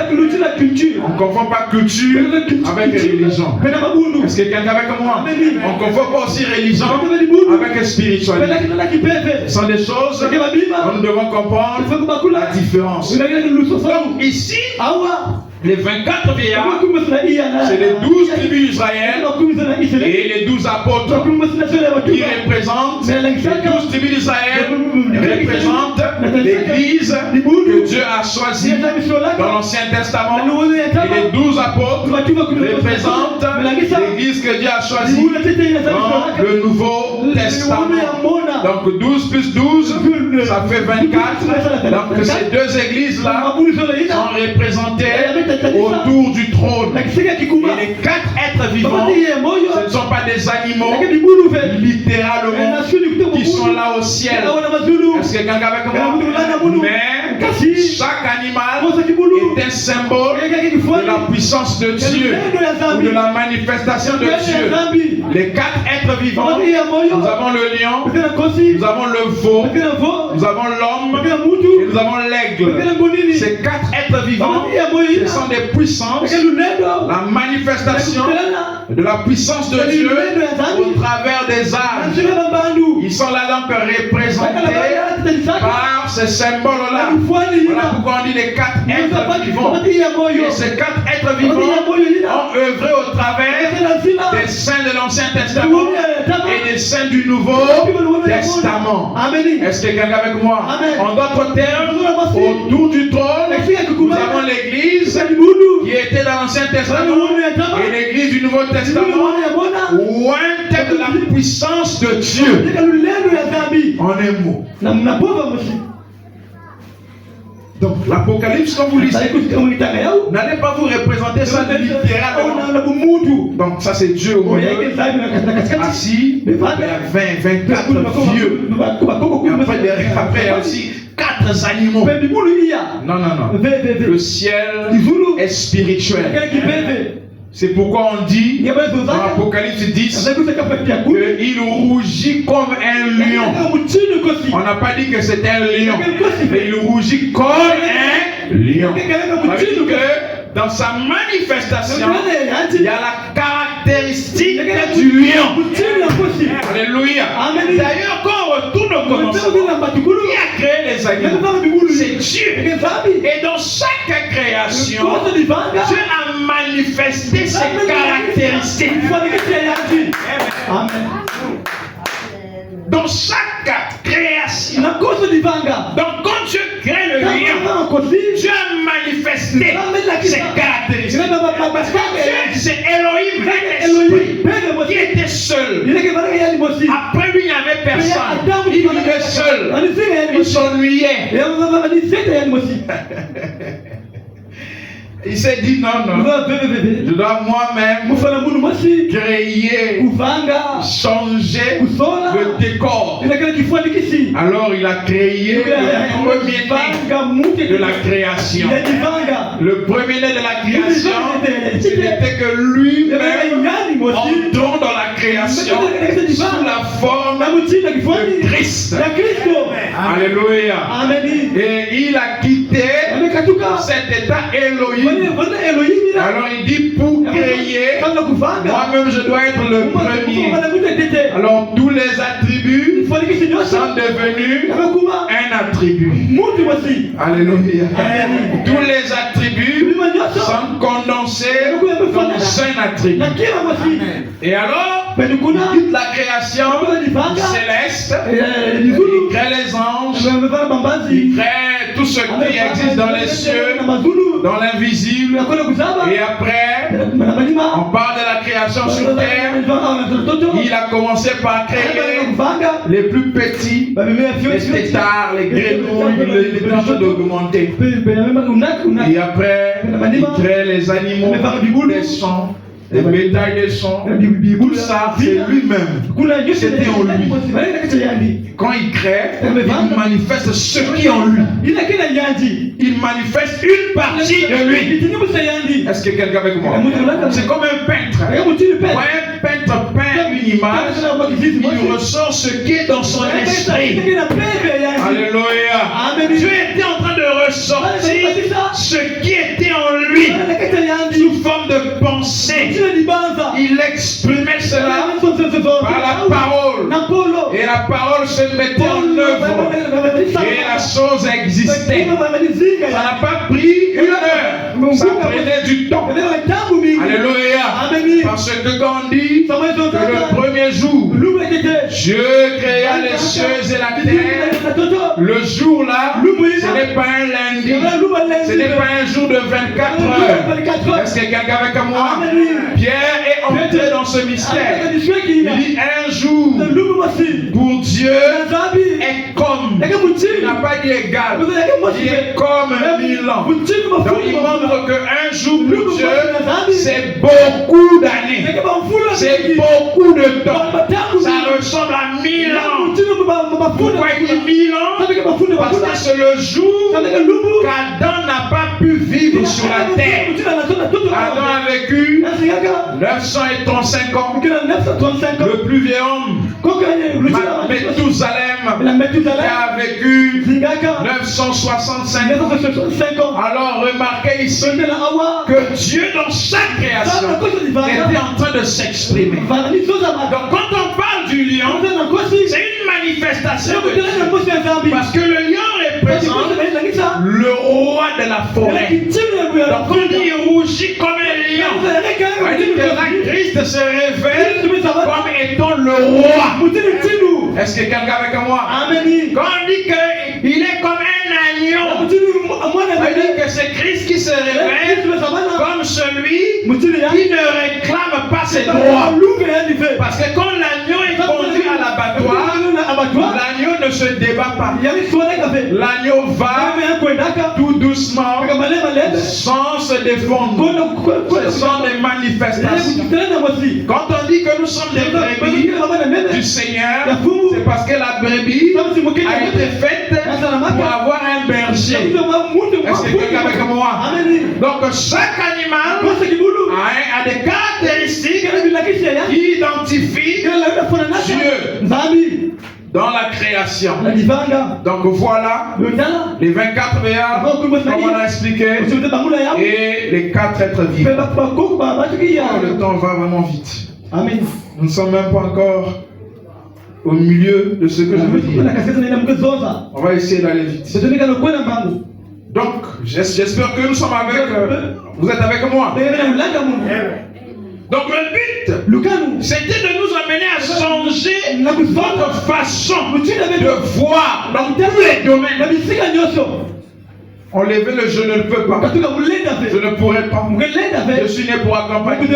[SPEAKER 1] On ne confond pas culture avec religion. Est-ce que quelqu'un avec moi? On ne confond pas aussi religion avec spiritualité. Ce sont des choses dont nous devons comprendre la différence. Donc ici, les 24 vieillards, c'est les 12 tribus d'Israël et les 12 apôtres qui représentent les 12 tribus d'Israël, représentent l'église que Dieu a choisie dans l'Ancien Testament. Et les 12 apôtres représentent l'église que Dieu a choisie dans le Nouveau Testament. Donc 12 plus 12, ça fait 24. Donc ces deux églises-là sont représentées autour du trône. Et les 4 êtres vivants, ce ne sont pas des animaux littéralement qui sont là au ciel. Est-ce que quelqu'un avec moi? Mais chaque animal est un symbole de la puissance de Dieu ou de la manifestation de Dieu. Les 4 êtres vivants, nous avons le lion, nous avons le veau, nous avons l'homme et nous avons l'aigle. Ces 4 êtres vivants, ce sont des puissances, la manifestation de la puissance de Dieu au travers des âges. Ils sont là donc représentés par ces symboles-là. Voilà pourquoi on dit les 4 êtres vivants. Et ces 4 êtres vivants ont œuvré au travers des saints de l'Ancien Testament et des saints du Nouveau Testament. Est-ce que quelqu'un avec moi? En d'autres termes, autour du trône, nous avons l'église qui était dans l'Ancien Testament et l'église du Nouveau Testament, ou un thème de la puissance de Dieu. En un mot. Donc l'Apocalypse, quand vous lisez, n'allez pas vous représenter ça littéralement. Donc ça c'est Dieu au milieu, assis, il y a 24 vieux. Et après il y a aussi 4 animaux. Non. Le ciel est spirituel. C'est pourquoi on dit dans Apocalypse 10 qu'il rougit comme un lion. On n'a pas dit que c'était un lion, mais il rougit comme un lion. Ça veut dire que dans sa manifestation, il y a la caractéristique du lion. Alléluia. D'ailleurs, quand on retourne au commencement, qui a créé les animaux? C'est Dieu. Et dans chaque création, Dieu a manifesté ses caractéristiques. Amen. Dans chaque création. Donc quand Dieu crée le lion, Dieu a manifesté ses caractéristiques. Parce que Dieu, c'est Elohim, l'esprit, qui était seul. Après lui, il n'y avait personne. Il vivait seul. Il s'ennuyait. Il s'est dit non, je dois moi-même créer, changer le décor. Alors il a créé le premier-né de la création. Le premier-né de la création, c'était que lui-même entrant dans la création sous la forme de Christ. Alléluia. Et il a quitté cet état Elohim. Alors il dit pour créer, moi-même je dois être le premier. Alors tous les attributs sont devenus un attribut. Alléluia. Tous les attributs sont condensés dans un attribut. Et alors, il quitte la création céleste, il crée les anges, il crée tout ce qui existe dans les cieux, dans l'invisible. Et après, on parle de la création sur terre. Il a commencé par créer les plus petits, les têtards, les grenouilles, les temps d'augmenter. Et après, il crée les animaux, les sons, les bétails des sons. Tout ça, c'est lui-même. C'était en lui. Quand il crée, il manifeste ce qui est en lui. Il manifeste une partie de lui. Est-ce que quelqu'un avec moi? C'est comme un peintre. Quand un peintre peint une image, il ressort ce qui est dans son esprit. Alléluia. Dieu était en train de ressortir ce qui était en lui sous forme de pensée. Il exprimait cela par la parole. Et la parole se mettait en œuvre. Et la chose existait. Ça n'a pas pris une heure. Ça prenait du temps. Alléluia. Parce que quand on dit que le premier jour, Dieu créa les cieux et la terre, le jour là, ce n'est pas un lundi, ce n'est pas un jour de 24 heures. Est-ce que quelqu'un avec moi? Pierre est entré dans ce mystère. Il dit un jour pour Dieu est comme. Il n'a pas dit égal. Il est comme 1000 ans. Donc il montre qu'un jour pour Dieu, c'est beaucoup d'années. C'est beaucoup de temps. Ça ressemble à 1000 ans. Pourquoi il dit 1000 ans? Parce que c'est le jour qu'Adam n'a pas pu vivre sur la terre. Adam a vécu 935 ans. Le plus vieux homme, Methusalem, qui a vécu 965 ans. Alors remarquez ici que Dieu dans chaque création était en train de s'exprimer. Donc quand on parle du lion, c'est une manifestation de Dieu. Parce que le lion représente le roi de la forêt. Donc quand on dit rougit comme un lion, on dit que la Christ se révèle comme étant le roi. Est-ce que quelqu'un avec moi? Quand on dit qu'il est comme un agneau, on dit que c'est Christ qui se révèle comme celui qui ne réclame pas ses droits. Parce que quand l'agneau est conduit à l'abattoir, l'agneau ne se se débat pas. L'agneau va tout doucement, sans se défendre. Ce sont des manifestations. Quand on dit que nous sommes des brebis du Seigneur, c'est parce que la brebis a été faite pour avoir un berger. Est-ce que quelqu'un est avec moi? Donc chaque animal a des caractéristiques qui identifient Dieu dans la création. Donc voilà les 24 veillards, comme on a expliqué, et les 4 êtres vivants. Le temps va vraiment vite.
[SPEAKER 2] Amen.
[SPEAKER 1] Nous ne sommes même pas encore au milieu de ce que je veux dire. On va essayer d'aller vite. Donc, j'espère que nous sommes avec... vous êtes avec moi. Donc le but, c'était de nous amener à changer notre façon de voir dans tous les domaines. Enlever le je ne le peux pas. Je ne pourrais pas. Je suis né pour accompagner.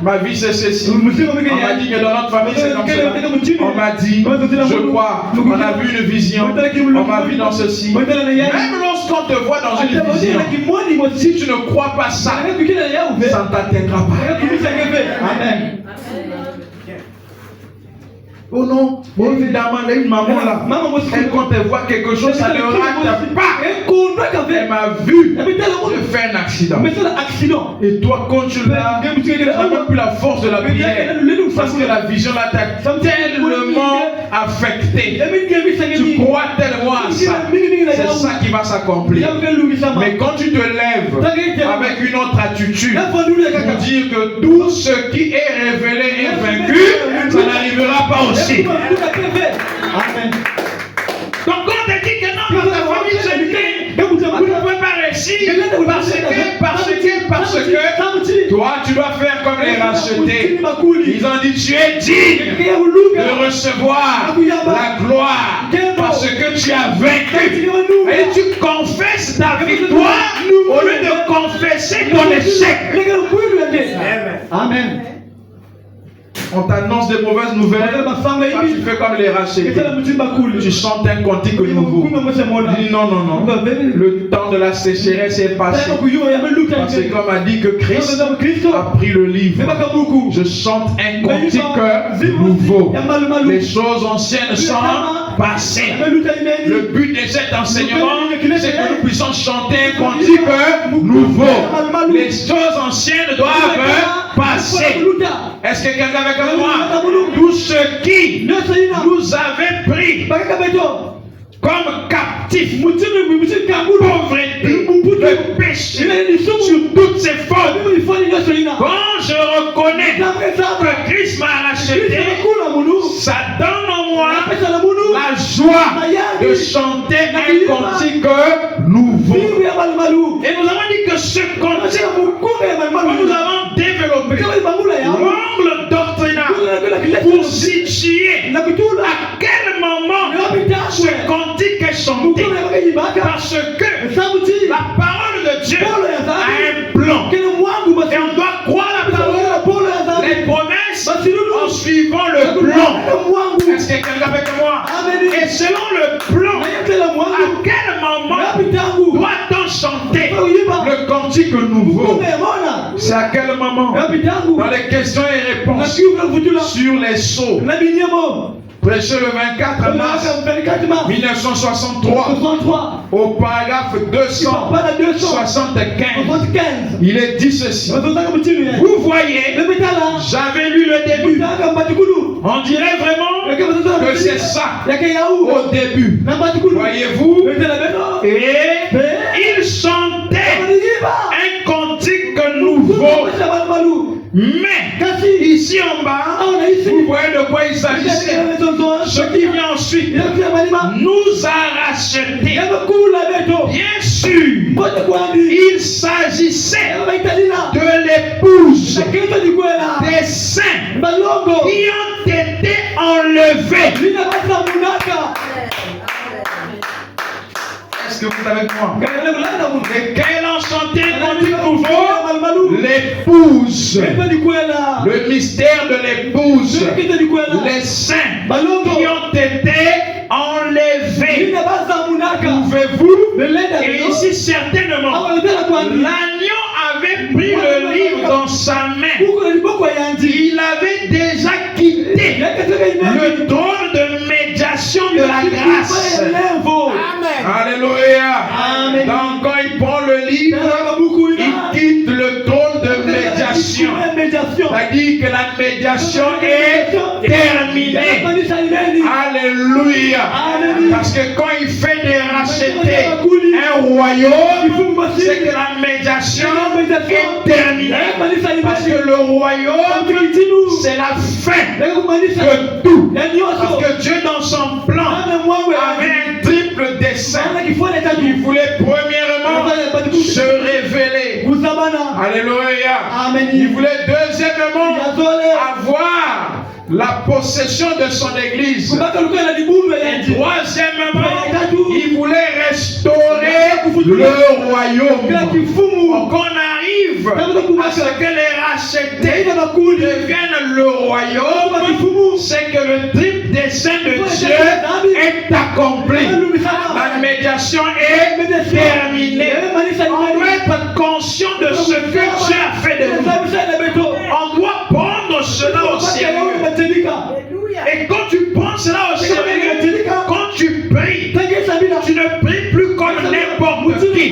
[SPEAKER 1] Ma vie c'est ceci. On m'a dit que dans notre famille c'est comme cela. On m'a dit, je crois, on a vu une vision. On m'a vu dans ceci. Même lorsqu'on te voit dans une vision, si tu ne crois pas ça, ça ne t'atteindra pas. Amen. Oh non, évidemment, il y a une maman là. Elle, quand elle voit quelque chose, ça ne rate pas. Elle m'a vu. Je fais un accident. Et toi, quand tu l'as, tu n'as même plus la force de la prière. Parce que la vision t'a tellement affecté. Tu crois tellement à ça. C'est ça qui va s'accomplir. Mais quand tu te lèves avec une autre attitude, pour dire que tout ce qui est révélé est vaincu, ça n'arrivera pas aussi. Amen. Donc quand on te dit que non, dans ta famille c'est bien, vous ne pouvez pas réussir parce que toi tu dois faire comme les rachetés. Ils ont dit tu es digne de recevoir la gloire parce que tu as vaincu. Et tu confesses ta victoire au lieu de confesser ton échec. Amen. On t'annonce des mauvaises nouvelles, tu fais comme les rachetés. Tu chantes un cantique nouveau. Tu dis non, le temps de la sécheresse est passé. Parce que comme a dit que Christ a pris le livre, je chante un cantique nouveau. Les choses anciennes sont passées. Le but de cet enseignement, c'est que nous puissions chanter un cantique nouveau. Les choses anciennes doivent passer. Est-ce que quelqu'un avec moi? Tout ce qui nous avait pris comme captifs, pauvreté, le péché, sur toutes ses formes. Quand je reconnais que Christ m'a racheté, ça donne en moi la joie de chanter un cantique nouveau. Et nous avons dit que ce cantique, nous avons développé l'angle doctrinal pour situer à quel moment ce cantique est chanté. Parce que la parole de Dieu a un plan. Et on doit croire la parole, les promesses en suivant le plan. Est-ce que quelqu'un est avec moi? Et selon le plan, à quel moment doit-on chanter le cantique nouveau? C'est à quel moment? Dans les questions et réponses sur les sceaux. Prêché le 24 mars 1963 au paragraphe 275. Il est dit ceci. Vous voyez, j'avais lu le début. On dirait vraiment que c'est ça au début. Voyez-vous? Et il chantait un cantique nouveau. Mais ici en bas, vous voyez de quoi il s'agissait. Ce qui vient ensuite nous a rachetés. Bien sûr, il s'agissait de l'épouse des saints qui ont été enlevés. Est-ce que vous êtes avec moi? Lesquels ont chanté un cantique nouveau? L'épouse. Le mystère de l'épouse. Les saints qui ont été enlevés. Et ici, certainement, l'agneau avait pris le livre dans sa main. Il avait déjà quitté le trône de médiation de la grâce. Alléluia. Donc quand il prend le livre, il quitte le trône de médiation. C'est-à-dire que la médiation est terminée. Alléluia. Parce que quand il fait de racheter un royaume, c'est que la médiation est terminée. Parce que le royaume, c'est la fin de tout. Parce que Dieu, dans son plan, avait un triple dessein. Il voulait premièrement se révéler. Alléluia. Il voulait deuxièmement avoir la possession de son église. Et troisièmement, il voulait restaurer le royaume. Qu'on arrive à ce que les rachetés deviennent le royaume, c'est que le triple dessein de Dieu est accompli. La médiation est terminée. On doit être conscient de ce que Dieu a fait de nous. On doit prendre cela au sérieux. Et quand tu prends cela au sérieux, quand tu pries, tu ne pries plus comme n'importe qui.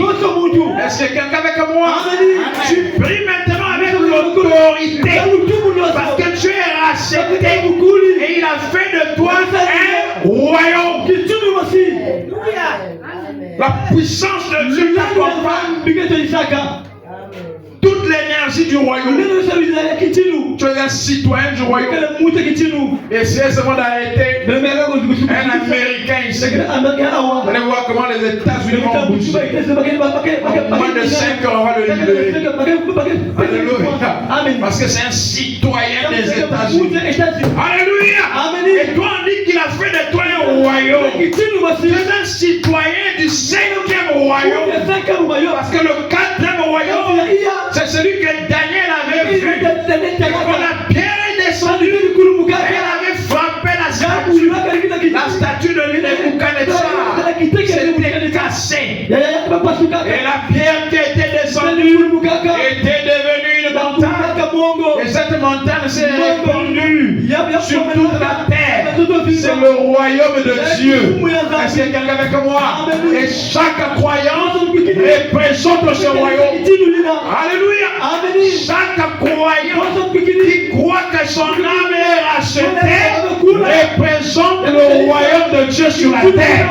[SPEAKER 1] Est-ce que quelqu'un avec moi? Tu pries maintenant avec l'autorité. Parce que tu es racheté et il a fait de toi un royaume. La puissance de Dieu t'accompagne. Toute l'énergie du royaume. Tu es un citoyen du royaume. Et si ce monde a été un Américain ici, vous allez voir comment les États-Unis vont bouger. En moins de 5 ans, on va le libérer. Alléluia. Parce que c'est un citoyen des États-Unis. Alléluia. Et toi, on dit qu'il a fait de toi un royaume. Tu es un citoyen du 5e royaume. Parce que le 4e royaume, c'est celui que Daniel avait vu. Quand la pierre est descendue, elle avait frappé la statue de Nebuchadnezzar. C'était cassé. Et la pierre qui était descendue était devenue une montagne. Et cette montagne s'est répandue sur toute la terre. C'est le royaume de Dieu. Est-ce que quelqu'un avec moi? Et chaque croyant représente ce royaume. Alléluia. Chaque croyant qui croit que son âme est rachetée représente le royaume de Dieu sur la terre.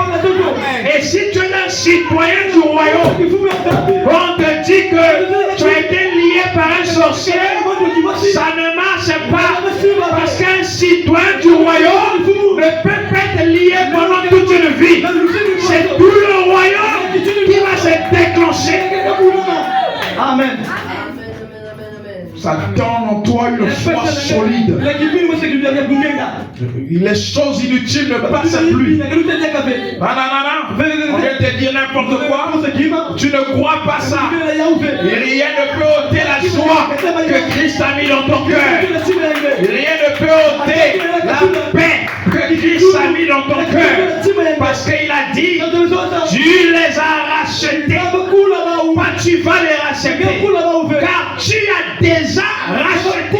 [SPEAKER 1] Et si tu es un citoyen du royaume, on te dit que tu as été lié par un sorcier, ça ne marche pas. Parce qu'un citoyen du royaume ne peut pas être lié pendant toute une vie. C'est tout le royaume qui va se déclencher. Amen. Ça donne en toi une foi solide. Les choses inutiles ne passent plus. Non. On vient te dire n'importe quoi. Tu ne crois pas ça. Et rien ne peut ôter la joie que Christ a mis dans ton cœur. Rien ne peut ôter la paix que Christ a mis dans ton cœur. Parce qu'il a dit, tu les as rachetés. Pas tu vas les racheter. Car tu as déjà racheté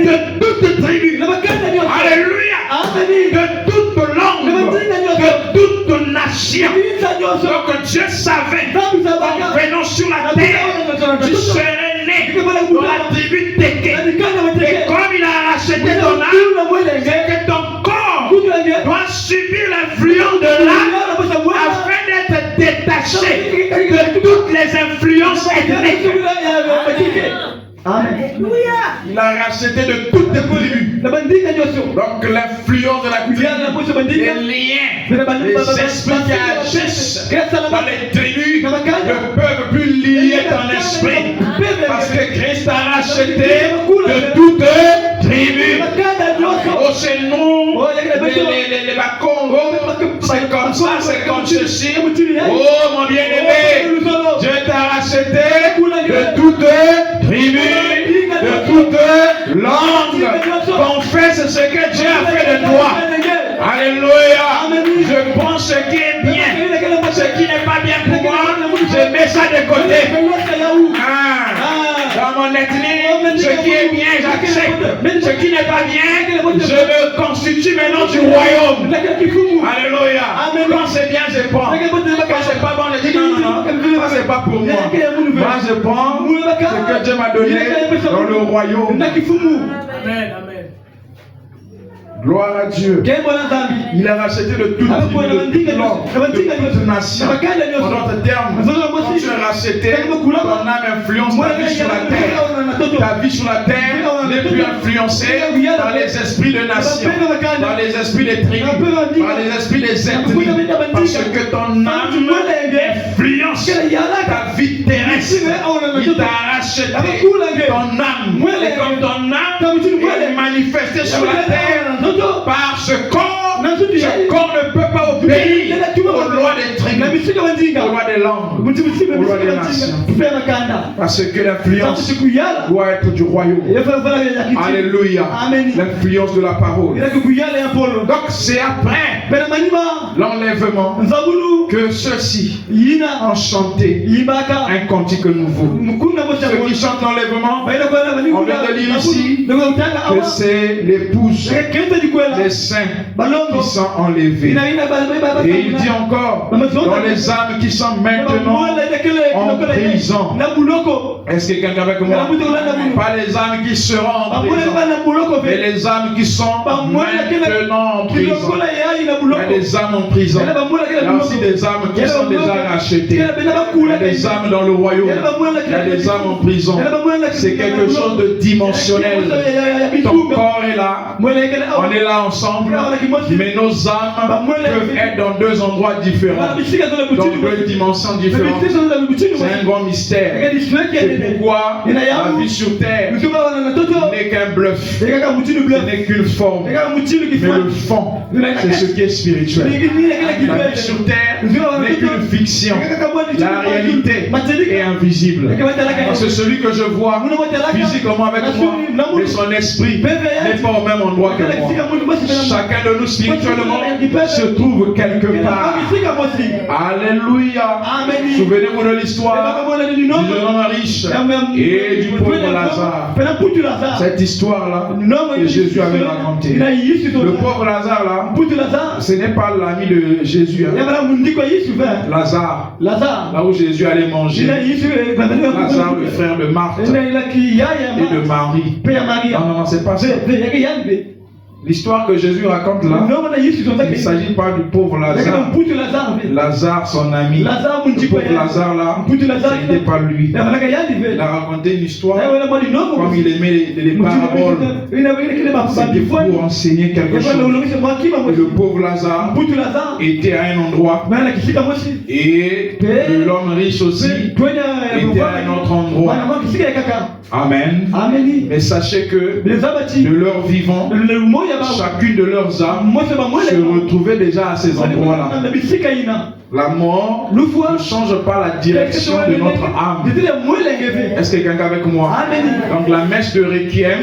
[SPEAKER 1] de toute tribu. Alléluia. De toute langue. De toute nation. Donc Dieu savait qu'en venant sur la terre, tu serais né dans la tribu Téké. Et comme il a racheté ton âme, c'est que ton corps doit subir l'influence de l'âme afin d'être détaché de toutes les influences ethniques. Alléluia. Il a racheté de toutes les tribus. Donc l'influence de la tribu, les liens, les esprits qui agissent dans les tribus ne peuvent plus lier ton esprit. Parce que Christ a racheté de toutes tribus. Oh, c'est nous, les Bakongo, c'est comme ça, c'est comme ceci. Oh, mon bien-aimé, Dieu t'a racheté de toutes tribus, de toutes langues. Confesse ce que Dieu a fait de toi. Alléluia. Je prends ce qui est bien, ce qui n'est pas bien mets ça de côté. Dans mon ethnie, ce qui est bien, j'accepte. Ce qui n'est pas bien, je me constitue maintenant du royaume. Alléluia. Quand c'est bien, je prends. Quand c'est pas bon, je dis non. Ça c'est pas pour moi. Moi, je prends ce que Dieu m'a donné dans le royaume. Amen. Gloire à Dieu. Il a racheté de toute nation. En d'autres termes, quand tu es racheté, ton âme influence ta vie sur la terre. Ta vie sur la terre n'est plus influencée par les esprits de nation, par les esprits des tribus, par les esprits des ethnies. Parce que ton âme influence ta vie terrestre. Il t'a racheté ton âme. Et comme ton âme est manifestée sur la terre, par ce corps ne peut pas obéir aux lois des tribus, aux lois des langues, aux lois des nations. Parce que l'influence doit être du royaume. Alléluia. L'influence de la parole. Donc c'est après l'enlèvement que ceux-ci ont chanté un cantique nouveau. Ceux qui chantent l'enlèvement, on vient de lire ici que c'est l'épouse des saints qui sont enlevés. Et il dit encore, dans les âmes qui sont maintenant en prison. Est-ce que quelqu'un avec moi? Pas les âmes qui seront en prison, mais les âmes qui sont maintenant en prison. Il y a des âmes en prison. Il y a aussi des âmes qui sont déjà rachetées. Il y a des âmes dans le royaume. Il y a des âmes en prison. C'est quelque chose de dimensionnel. Ton corps est là. On est là ensemble. Mais nos âmes peuvent être dans deux endroits différents. Dans deux dimensions différentes. C'est un grand mystère. C'est pourquoi la vie sur terre n'est qu'un bluff. Ce n'est qu'une forme. Mais le fond, c'est ce qui est spirituel. La vie sur terre n'est qu'une fiction. La réalité est invisible. C'est celui que je vois physiquement avec moi, mais son esprit n'est pas au même endroit que moi. Chacun de nous spirituellement se trouve quelque part. Alléluia. Souvenez-vous de l'histoire du jeune homme riche et du pauvre Lazare. Cette histoire-là que Jésus avait racontée. Le pauvre Lazare là, ce n'est pas l'ami de Jésus. Lazare, là où Jésus allait manger. Lazare, le frère de Marthe et de Marie. Non, c'est pas ça. L'histoire que Jésus raconte là, il ne s'agit pas du pauvre Lazare. Lazare, son ami. Le pauvre Lazare là, ce n'était pas lui. Il a raconté une histoire comme il aimait les paraboles. C'était pour enseigner quelque chose. Et le pauvre Lazare était à un endroit et l'homme riche aussi était à un autre endroit. Amen. Mais sachez que de leur vivant, chacune de leurs âmes se retrouvait déjà à ces endroits-là. La mort ne change pas la direction de notre âme. Est-ce que quelqu'un avec moi? Donc la messe de Requiem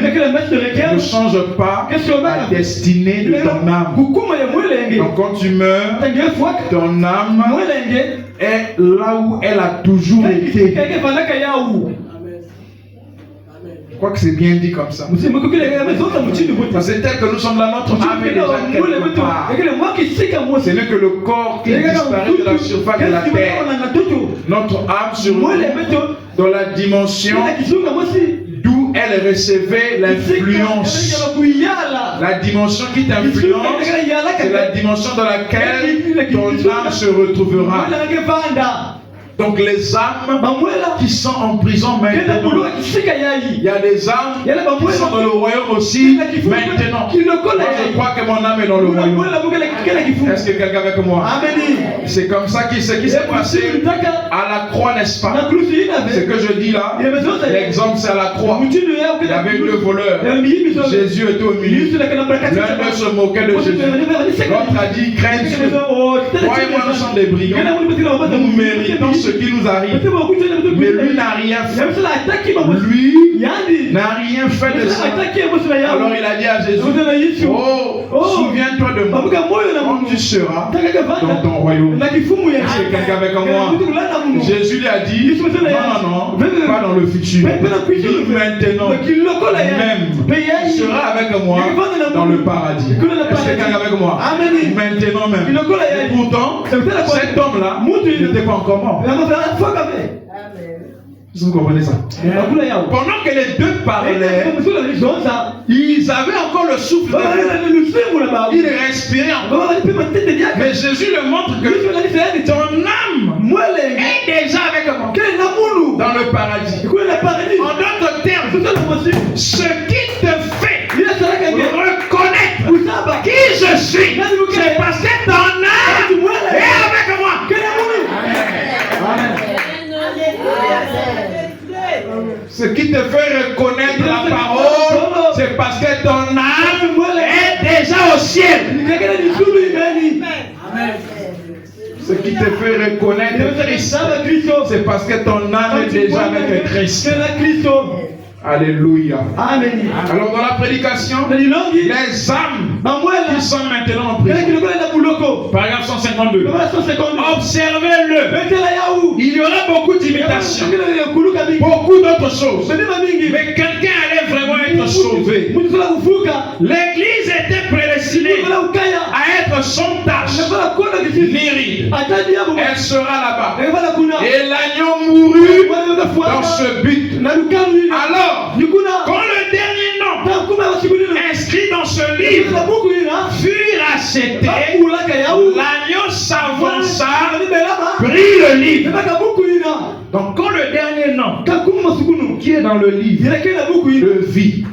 [SPEAKER 1] ne change pas la destinée de ton âme. Donc quand tu meurs, ton âme est là où elle a toujours été. Je crois que c'est bien dit comme ça. C'est tel que nous sommes là, notre âme est déjà quelque part. Ce n'est que le corps qui disparaît de la surface de la terre. Notre âme se retrouve dans la dimension d'où elle recevait l'influence. La dimension qui t'influence, c'est la dimension dans laquelle ton âme se retrouvera. Donc les âmes qui sont en prison maintenant, il y a des âmes qui sont dans le royaume aussi maintenant. Moi, je crois que mon âme est dans le royaume. Est-ce que quelqu'un avec moi? C'est comme ça qu'il s'est passé à la croix, n'est-ce pas? Ce que je dis là, l'exemple c'est à la croix. Il y avait deux voleurs. Jésus était au milieu. L'un d'eux se moquait de Jésus. L'autre a dit, crains Dieu. Toi et moi nous sommes des brigands. Nous méritons ce qui nous arrive. Mais lui n'a rien fait. Lui n'a rien fait de ça. Alors il a dit à Jésus, oh, souviens-toi de moi quand tu seras dans ton royaume. C'est quelqu'un avec moi. Jésus lui a dit, non, pas dans le futur. Maintenant, même, tu seras avec moi dans le paradis. Est-ce que quelqu'un avec moi? Maintenant même. Et pourtant, cet homme-là n'était pas encore mort. Vous comprenez ça? Pendant que les deux parlaient, ils avaient encore le souffle. Ils respiraient encore. Mais Jésus leur montre que ton âme est déjà avec moi dans le paradis. En d'autres termes, ce qui te fait reconnaître qui je suis, c'est parce que ton âme est avec moi. Ce qui te fait reconnaître la parole, c'est parce que ton âme est déjà au ciel. Ce qui te fait reconnaître Christ, c'est parce que ton âme est déjà avec Christ. Alléluia. Amen. Alors dans la prédication, les âmes qui sont maintenant en prison. Paragraphe 152. Observez-le. Il y aura beaucoup d'imitations, beaucoup d'autres choses. Mais quelqu'un allait vraiment être sauvé. L'église était prédestinée à être sans tache ni ride. Elle sera là-bas. Et l'agneau mourut dans ce but. Alors, quand le dernier nom inscrit dans ce livre fut racheté, l'agneau s'avança, prit le livre. Donc quand le dernier nom qui est dans le livre de vie,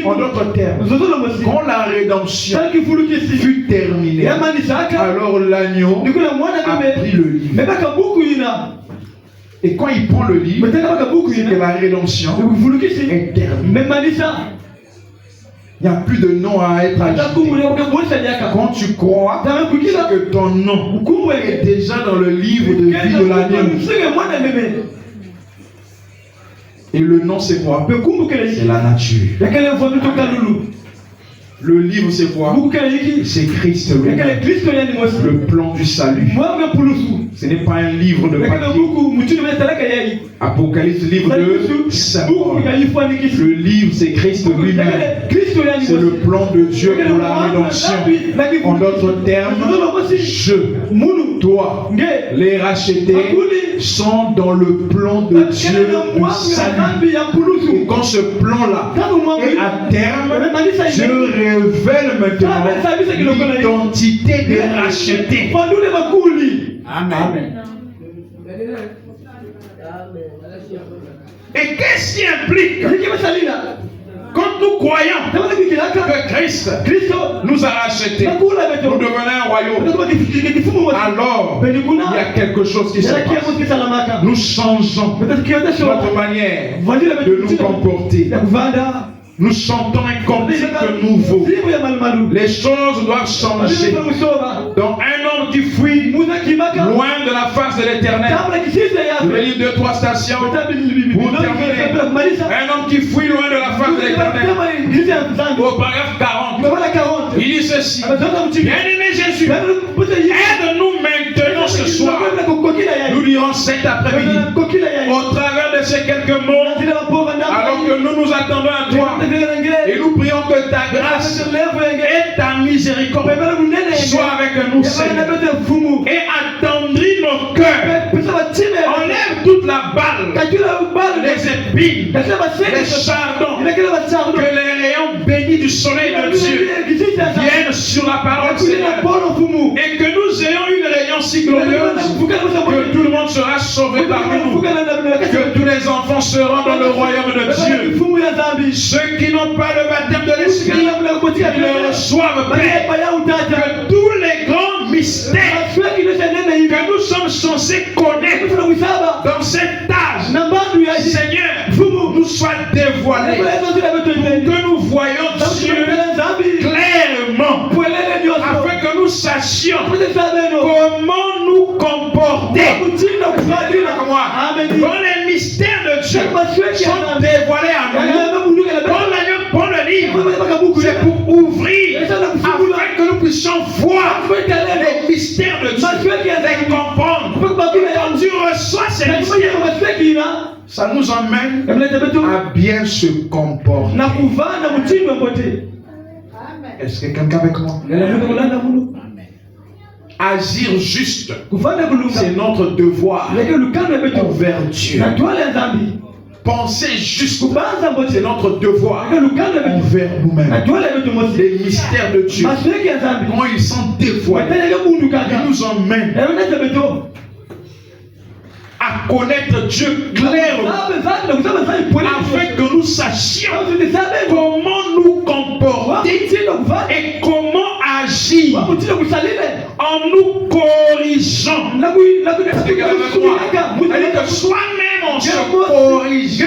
[SPEAKER 1] en d'autres termes, quand la rédemption fut terminée, alors l'agneau a pris le livre. Et quand il prend le livre, c'est que la rédemption est terminée. Il n'y a plus de nom à être ajouté. Quand tu crois que ton nom est déjà dans le livre de vie de l'agneau. Et le nom c'est quoi? C'est la nature. Le livre c'est quoi? C'est Christ lui-même. Le plan du salut. Ce n'est pas un livre de papier. Apocalypse, livre de symbole. Le livre c'est Christ lui-même. C'est le plan de Dieu pour la rédemption. En d'autres termes, toi, les rachetés sont dans le plan de Dieu du salut. Et quand ce plan-là est à terme, Dieu révèle maintenant l'identité des rachetés. Amen. Et qu'est-ce qui implique quand nous croyons que Christ nous a rachetés, nous devenons un royaume, alors il y a quelque chose qui se passe. Nous changeons notre manière de nous comporter. Nous chantons un cantique nouveau. Les choses doivent changer. Donc un homme qui fuit loin de la face de l'Éternel. Le livre de 3 stations. Pour terminer. Un homme qui fuit loin de la face de l'Éternel. Au paragraphe 40. Il dit ceci. Bien-aimé Jésus, aide-nous maintenant ce soir. Nous lirons cet après-midi. Au travers de ces quelques mots, alors que nous nous attendons à toi. Et nous prions que ta grâce et ta miséricorde soient avec nous, Seigneur. Et attendris nos cœurs. Enlève toute la balle, les épines, les chardons. Que les rayons bénis du soleil de Dieu viennent sur la parole, Seigneur. Et que nous ayons une réunion si glorieuse que tout le monde sera sauvé parmi nous. Que tous les enfants seront dans le royaume de Dieu. Ceux qui n'ont pas le baptême de l'Esprit, ils le reçoivent, Père. Que tous les grands mystères que nous sommes censés connaître dans cet âge, Seigneur, nous soient dévoilés. Pour que nous voyions Dieu clairement. Afin que nous sachions sachions comment nous comporter. Quand les mystères de Dieu sont dévoilés à nous, pour le livre, c'est pour ouvrir afin que nous puissions voir les mystères de Dieu, les comprendre. Quand Dieu reçoit ces mystères, ça nous emmène à bien se comporter. Est-ce que quelqu'un avec moi? Agir juste, c'est notre devoir envers Dieu. Penser juste, c'est notre devoir envers nous-mêmes. Les mystères de Dieu, quand ils sont dévoilés, ils nous emmènent à connaître Dieu clairement, afin que nous sachions comment nous comporter et comment agir en nous corrigeant. C'est-à-dire que soi-même on se corrige et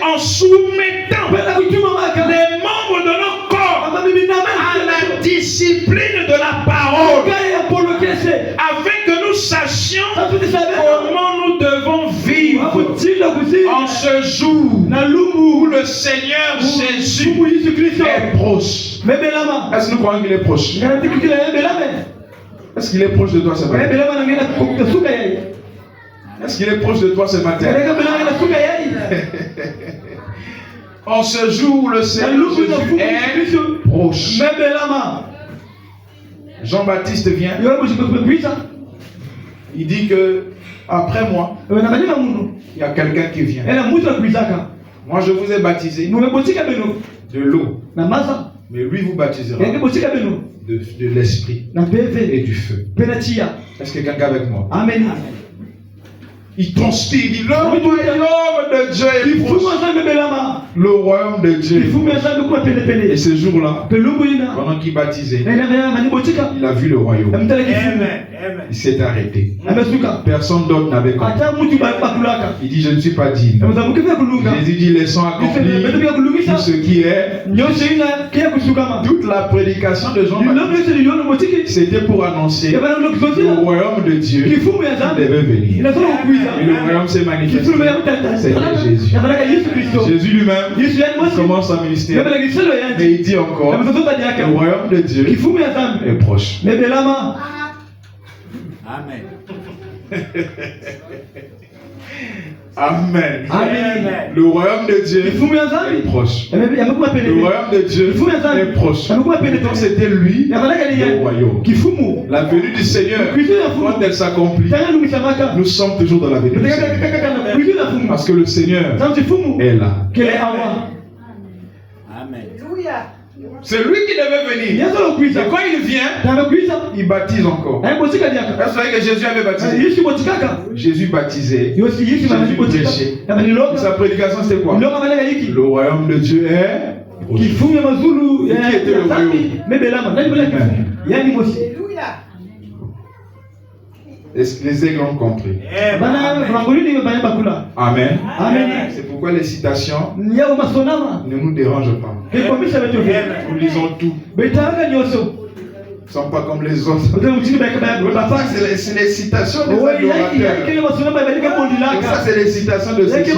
[SPEAKER 1] en soumettant les membres de nos corps à la discipline de la parole, afin que nous sachions comment nous devons vivre en ce jour où le Seigneur Jésus est proche. Est-ce que nous croyons qu'il est proche? Est-ce qu'il est proche de toi ce matin? Est-ce qu'il est proche de toi ce matin? En ce jour où le Seigneur Jésus est proche. Jean-Baptiste vient. Il dit que après moi, il y a quelqu'un qui vient. Moi je vous ai baptisé de l'eau, mais lui vous baptisera de l'esprit et du feu. Est-ce que quelqu'un avec moi? Amen. Il transpire, il dit le royaume de Dieu est proche. Le royaume de Dieu est proche. Et ce jour-là, pendant qu'il baptisait, il a vu le royaume. Il s'est arrêté. Personne d'autre n'avait compris. Il dit je ne suis pas digne. Jésus dit laissons accomplir tout ce qui est. Toute la prédication de Jean-Baptiste, c'était pour annoncer le royaume de Dieu qui devait venir. Et le royaume s'est manifesté. C'est Jésus. Jésus lui-même commence son ministère. Mais il dit encore le royaume de Dieu est proche. Amen. Amen. Amen. Le royaume de Dieu est proche. Le royaume de Dieu est proche. Donc c'était lui le royaume. La venue du Seigneur, quand elle s'accomplit, nous sommes toujours dans la venue du Seigneur. Parce que le Seigneur est là. Amen. C'est lui qui devait venir. Et quand il vient, il baptise encore. Est-ce que Jésus avait baptisé? Jésus baptisait. Jésus prêchait. Sa prédication c'était quoi? Le royaume de Dieu est proche. Qui était le royaume? Les aigles ont compris. Amen. C'est pourquoi les citations ne nous dérangent pas. Nous lisons tout. Nous ne sommes pas comme les autres. C'est les citations des adorateurs. Ça, c'est les citations de ceux qui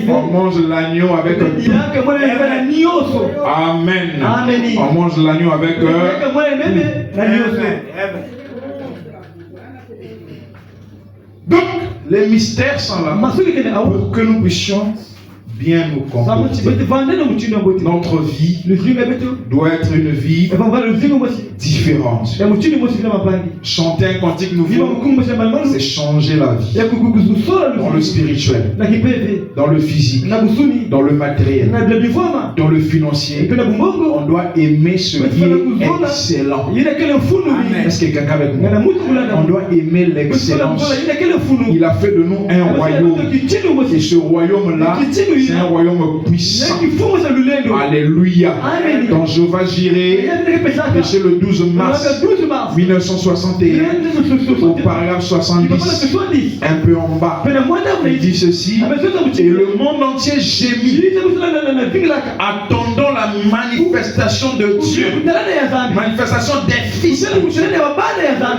[SPEAKER 1] on mange l'agneau avec un tout. Amen. On mange l'agneau avec un. Donc, les mystères sont là pour que nous puissions bien nous comporter. Notre vie doit être une vie différente. Chanter un cantique nouveau, c'est changer la vie. Dans le spirituel, dans le physique, dans le matériel, dans le financier. On doit aimer ce qui est excellent. Est-ce que quelqu'un avec moi? On doit aimer l'excellence. Il a fait de nous un royaume. Et ce royaume-là, c'est C'est un royaume puissant. Alléluia. Dans Jéhovah Jireh, péché le 12 mars 1961, au paragraphe 70, un peu en bas, il dit ceci: et le monde entier gémit, attendant la manifestation de Dieu, manifestation des fils de Dieu,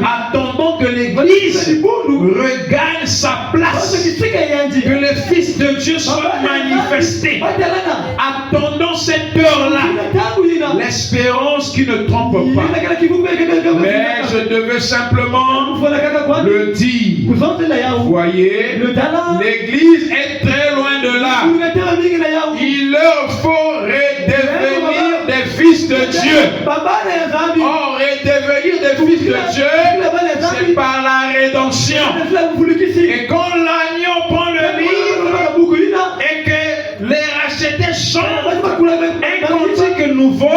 [SPEAKER 1] attendant que l'Église regagne sa place, que les fils de Dieu soient manifestés, attendant cette heure-là, l'espérance qui ne trompe pas. Mais je devais simplement le dire. Voyez, l'Église est très loin de là. Il leur faut redevenir des fils de Dieu. Or, redevenir des fils de Dieu, c'est par la rédemption. Et quand l'agneau prend le livre et que les rachetés chantent un cantique nouveau,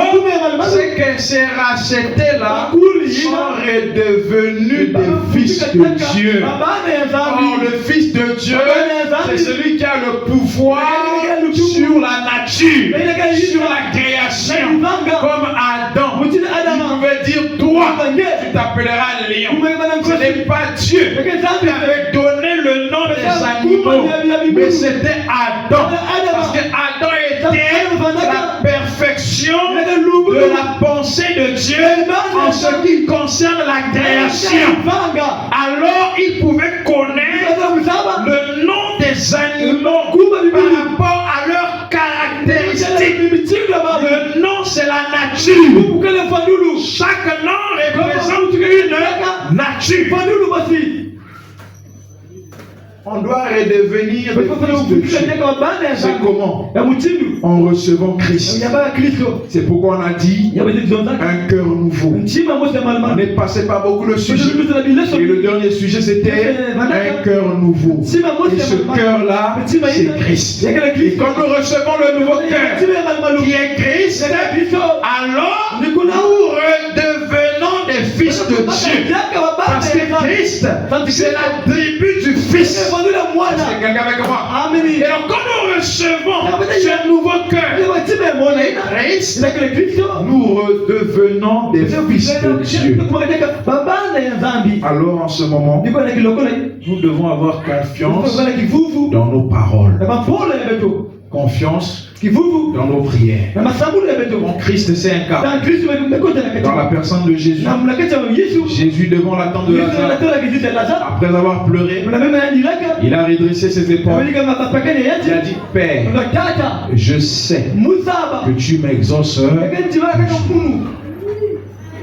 [SPEAKER 1] c'est que ces rachetés-là sont redevenus des fils de Dieu. Or, le fils de Dieu, c'est celui qui a le pouvoir sur la nature, sur la création, comme Adam. Il pouvait dire: toi, tu t'appelleras lion. Ce n'est pas Dieu qui avait donné le nom des animaux, mais c'était Adam. Parce que Adam était la perfection de la pensée de Dieu en ce qui concerne la création. Alors il pouvait connaître le nom des animaux par rapport à leurs caractéristiques. Le nom, c'est la nature. Chaque nom représente une nature. On doit redevenir des fils de Dieu. C'est comment? En recevant Christ. C'est pourquoi on a dit un cœur nouveau. On est passé par beaucoup de sujets. Et le dernier sujet, c'était un cœur nouveau. Et ce cœur-là, c'est Christ. Et quand nous recevons le nouveau cœur, qui est Christ, alors nous redevenons des fils de Dieu. Parce que Christ, c'est la tribu du Fils. C'est quelqu'un avec moi. Et alors, quand nous recevons ce nouveau cœur, Christ, nous redevenons des fils de Dieu. Alors, en ce moment, nous devons avoir confiance dans nos paroles. Confiance dans nos prières. En Christ, c'est un cas. Dans la personne de Jésus. Jésus, devant la tente de Lazare, après avoir pleuré, il a redressé ses épaules. Il a dit: Père, je sais que tu m'exauces.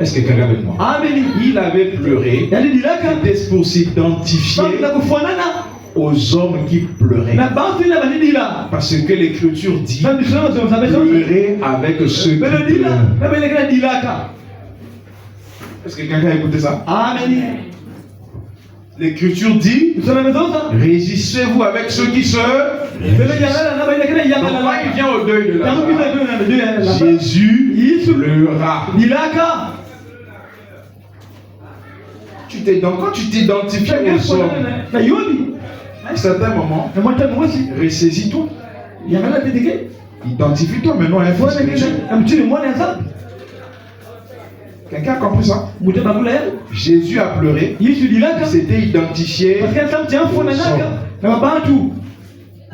[SPEAKER 1] Est-ce que quelqu'un avec moi? Il avait pleuré. C'était pour s'identifier aux hommes qui pleuraient. Parce que l'Écriture dit: pleurer avec ceux qui pleurent. Est-ce que quelqu'un a écouté ça? L'Écriture dit: résistez-vous avec ceux qui se résistent. Donc là, il vient au deuil de Lazare. Jésus pleura. Donc quand tu t'identifies aux hommes, à un certain moment, ressaisis-toi. Identifie-toi maintenant à un fils de Dieu. Quelqu'un a compris ça? Jésus a pleuré. Il s'était identifié aux hommes.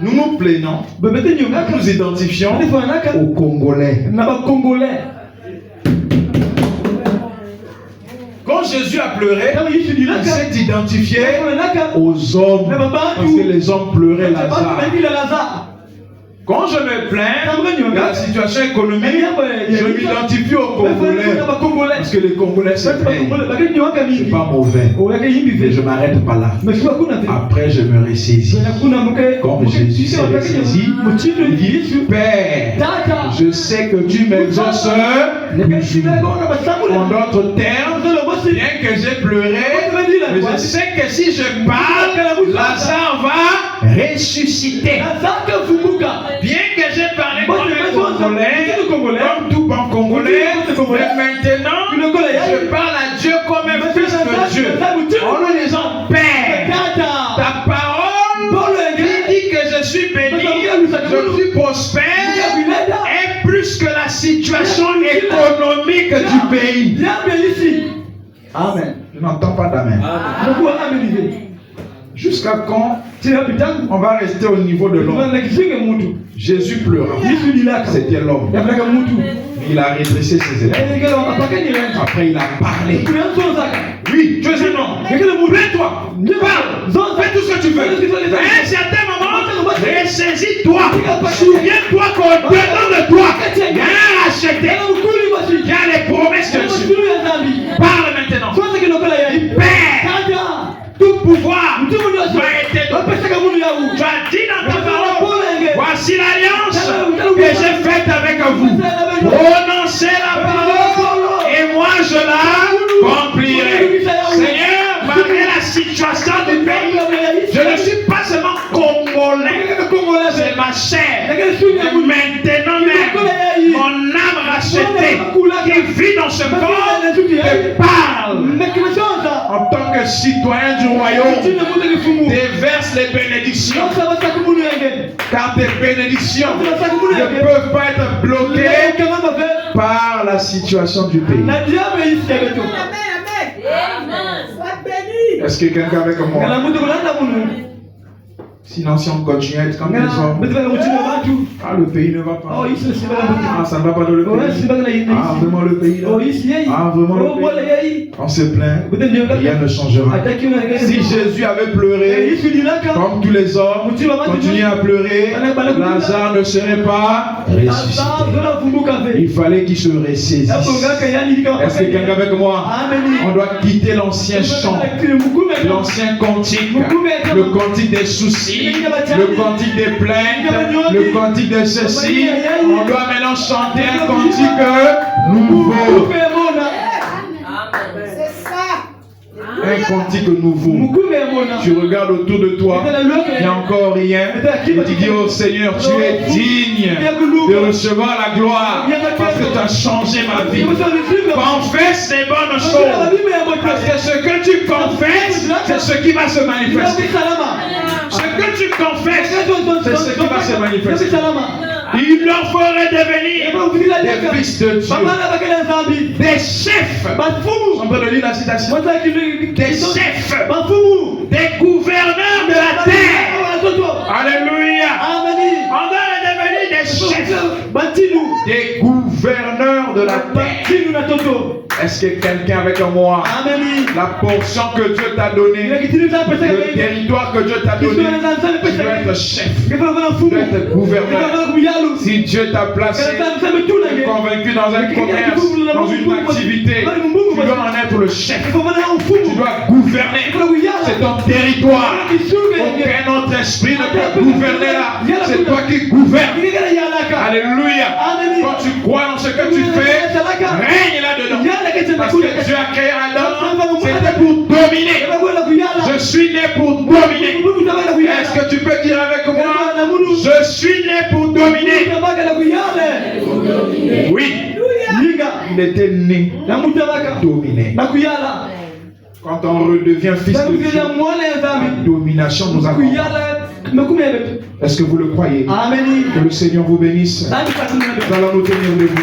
[SPEAKER 1] Nous nous plaignons, nous nous identifions aux Congolais. Quand Jésus a pleuré, il s'est identifié aux hommes, parce que les hommes pleuraient Lazare. Quand je me plains de la situation économique, je m'identifie aux Congolais. Parce que les Congolais, c'est pas mauvais. Mais je ne m'arrête pas là. Après, je me ressaisis. Comme Jésus s'est ressaisi, il dit: Père, je sais que tu m'exauces. En d'autres termes, bien que j'ai pleuré, mais je sais que si je parle, Lazare va ressusciter. Bien que j'ai parlé comme un Congolais, comme tout bon Congolais, mais maintenant, je parle à Dieu comme un fils de Dieu. En nous disant: Père, ta parole qui dit que je suis béni, Je suis prospère et plus que la situation économique du pays. Amen. Je n'entends pas d'amen. Jusqu'à quand on va rester au niveau de l'homme? Jésus pleura. C'était l'homme. Il a redressé ses épaules. Après, il a parlé. Oui, tu es un homme. Plains-toi. Parle. Fais tout ce que tu veux. À un certain moment, ressaisis-toi. Souviens-toi qu'au-dedans de toi, il y a un racheté. Il y a les promesses de Dieu. Parle maintenant. Père, tout pouvoir m'a été donné. Tu as dit dans ta parole, voici l'alliance que j'ai faite avec vous. Prononcez la parole et moi je la accomplirai. Seigneur, malgré la situation du pays, je ne suis pas seulement congolais, c'est ma chair. Et maintenant même, mon âme rachetée qui vit dans ce corps me parle. En tant que citoyen du royaume, déverse les bénédictions. Car tes bénédictions ne peuvent pas être bloquées par la situation du pays. Est-ce que quelqu'un avec moi? Sinon, si on continue à être comme des hommes, le pays ne va pas. Ça ne va pas dans le pays. Vraiment le pays là. Vraiment le pays. On se plaint, rien ne changera. Si Jésus avait pleuré, comme tous les hommes, continuait à pleurer, Lazare ne serait pas ressuscité. Il fallait qu'il se ressaisisse. Est-ce que quelqu'un avec moi? On doit quitter l'ancien chant, l'ancien cantique, le cantique des soucis, le cantique des plaintes, le cantique de ceci. On doit maintenant chanter un cantique nouveau. Un cantique nouveau. Tu regardes autour de toi, il n'y a encore rien. Et tu dis, oh Seigneur, tu es digne de recevoir la gloire parce que tu as changé ma vie. Confesse les bonnes choses. Parce que ce que tu confesses, c'est ce qui va se manifester. Ce que tu confesses, c'est ce qui va se manifester. Il leur ferait devenir des fils de Dieu, des chefs. On peut le lire la citation. Des chefs, des gouverneurs de la terre. Alléluia. On doit devenir des chefs, des gouverneurs de la terre. Est-ce que quelqu'un avec moi, la portion que Dieu t'a donnée, le territoire que Dieu t'a donné, tu dois être chef, tu dois être gouverneur. Si Dieu t'a placé, convaincu dans un commerce, dans une activité, tu dois en être le chef. Tu dois gouverner. C'est ton territoire. Aucun autre esprit ne peut gouverner là. C'est toi qui gouvernes. Alléluia. Quand tu crois dans ce que tu fais, règne là-dedans. Parce que Dieu a créé Adam, c'était pour dominer. Je suis né pour dominer. Est-ce que tu peux dire avec moi? Je suis né pour dominer. Oui. Il était né pour dominer. Quand on redevient fils de Dieu, la domination nous accompagne. Est-ce que vous le croyez? Que le Seigneur vous bénisse. Nous allons nous tenir debout.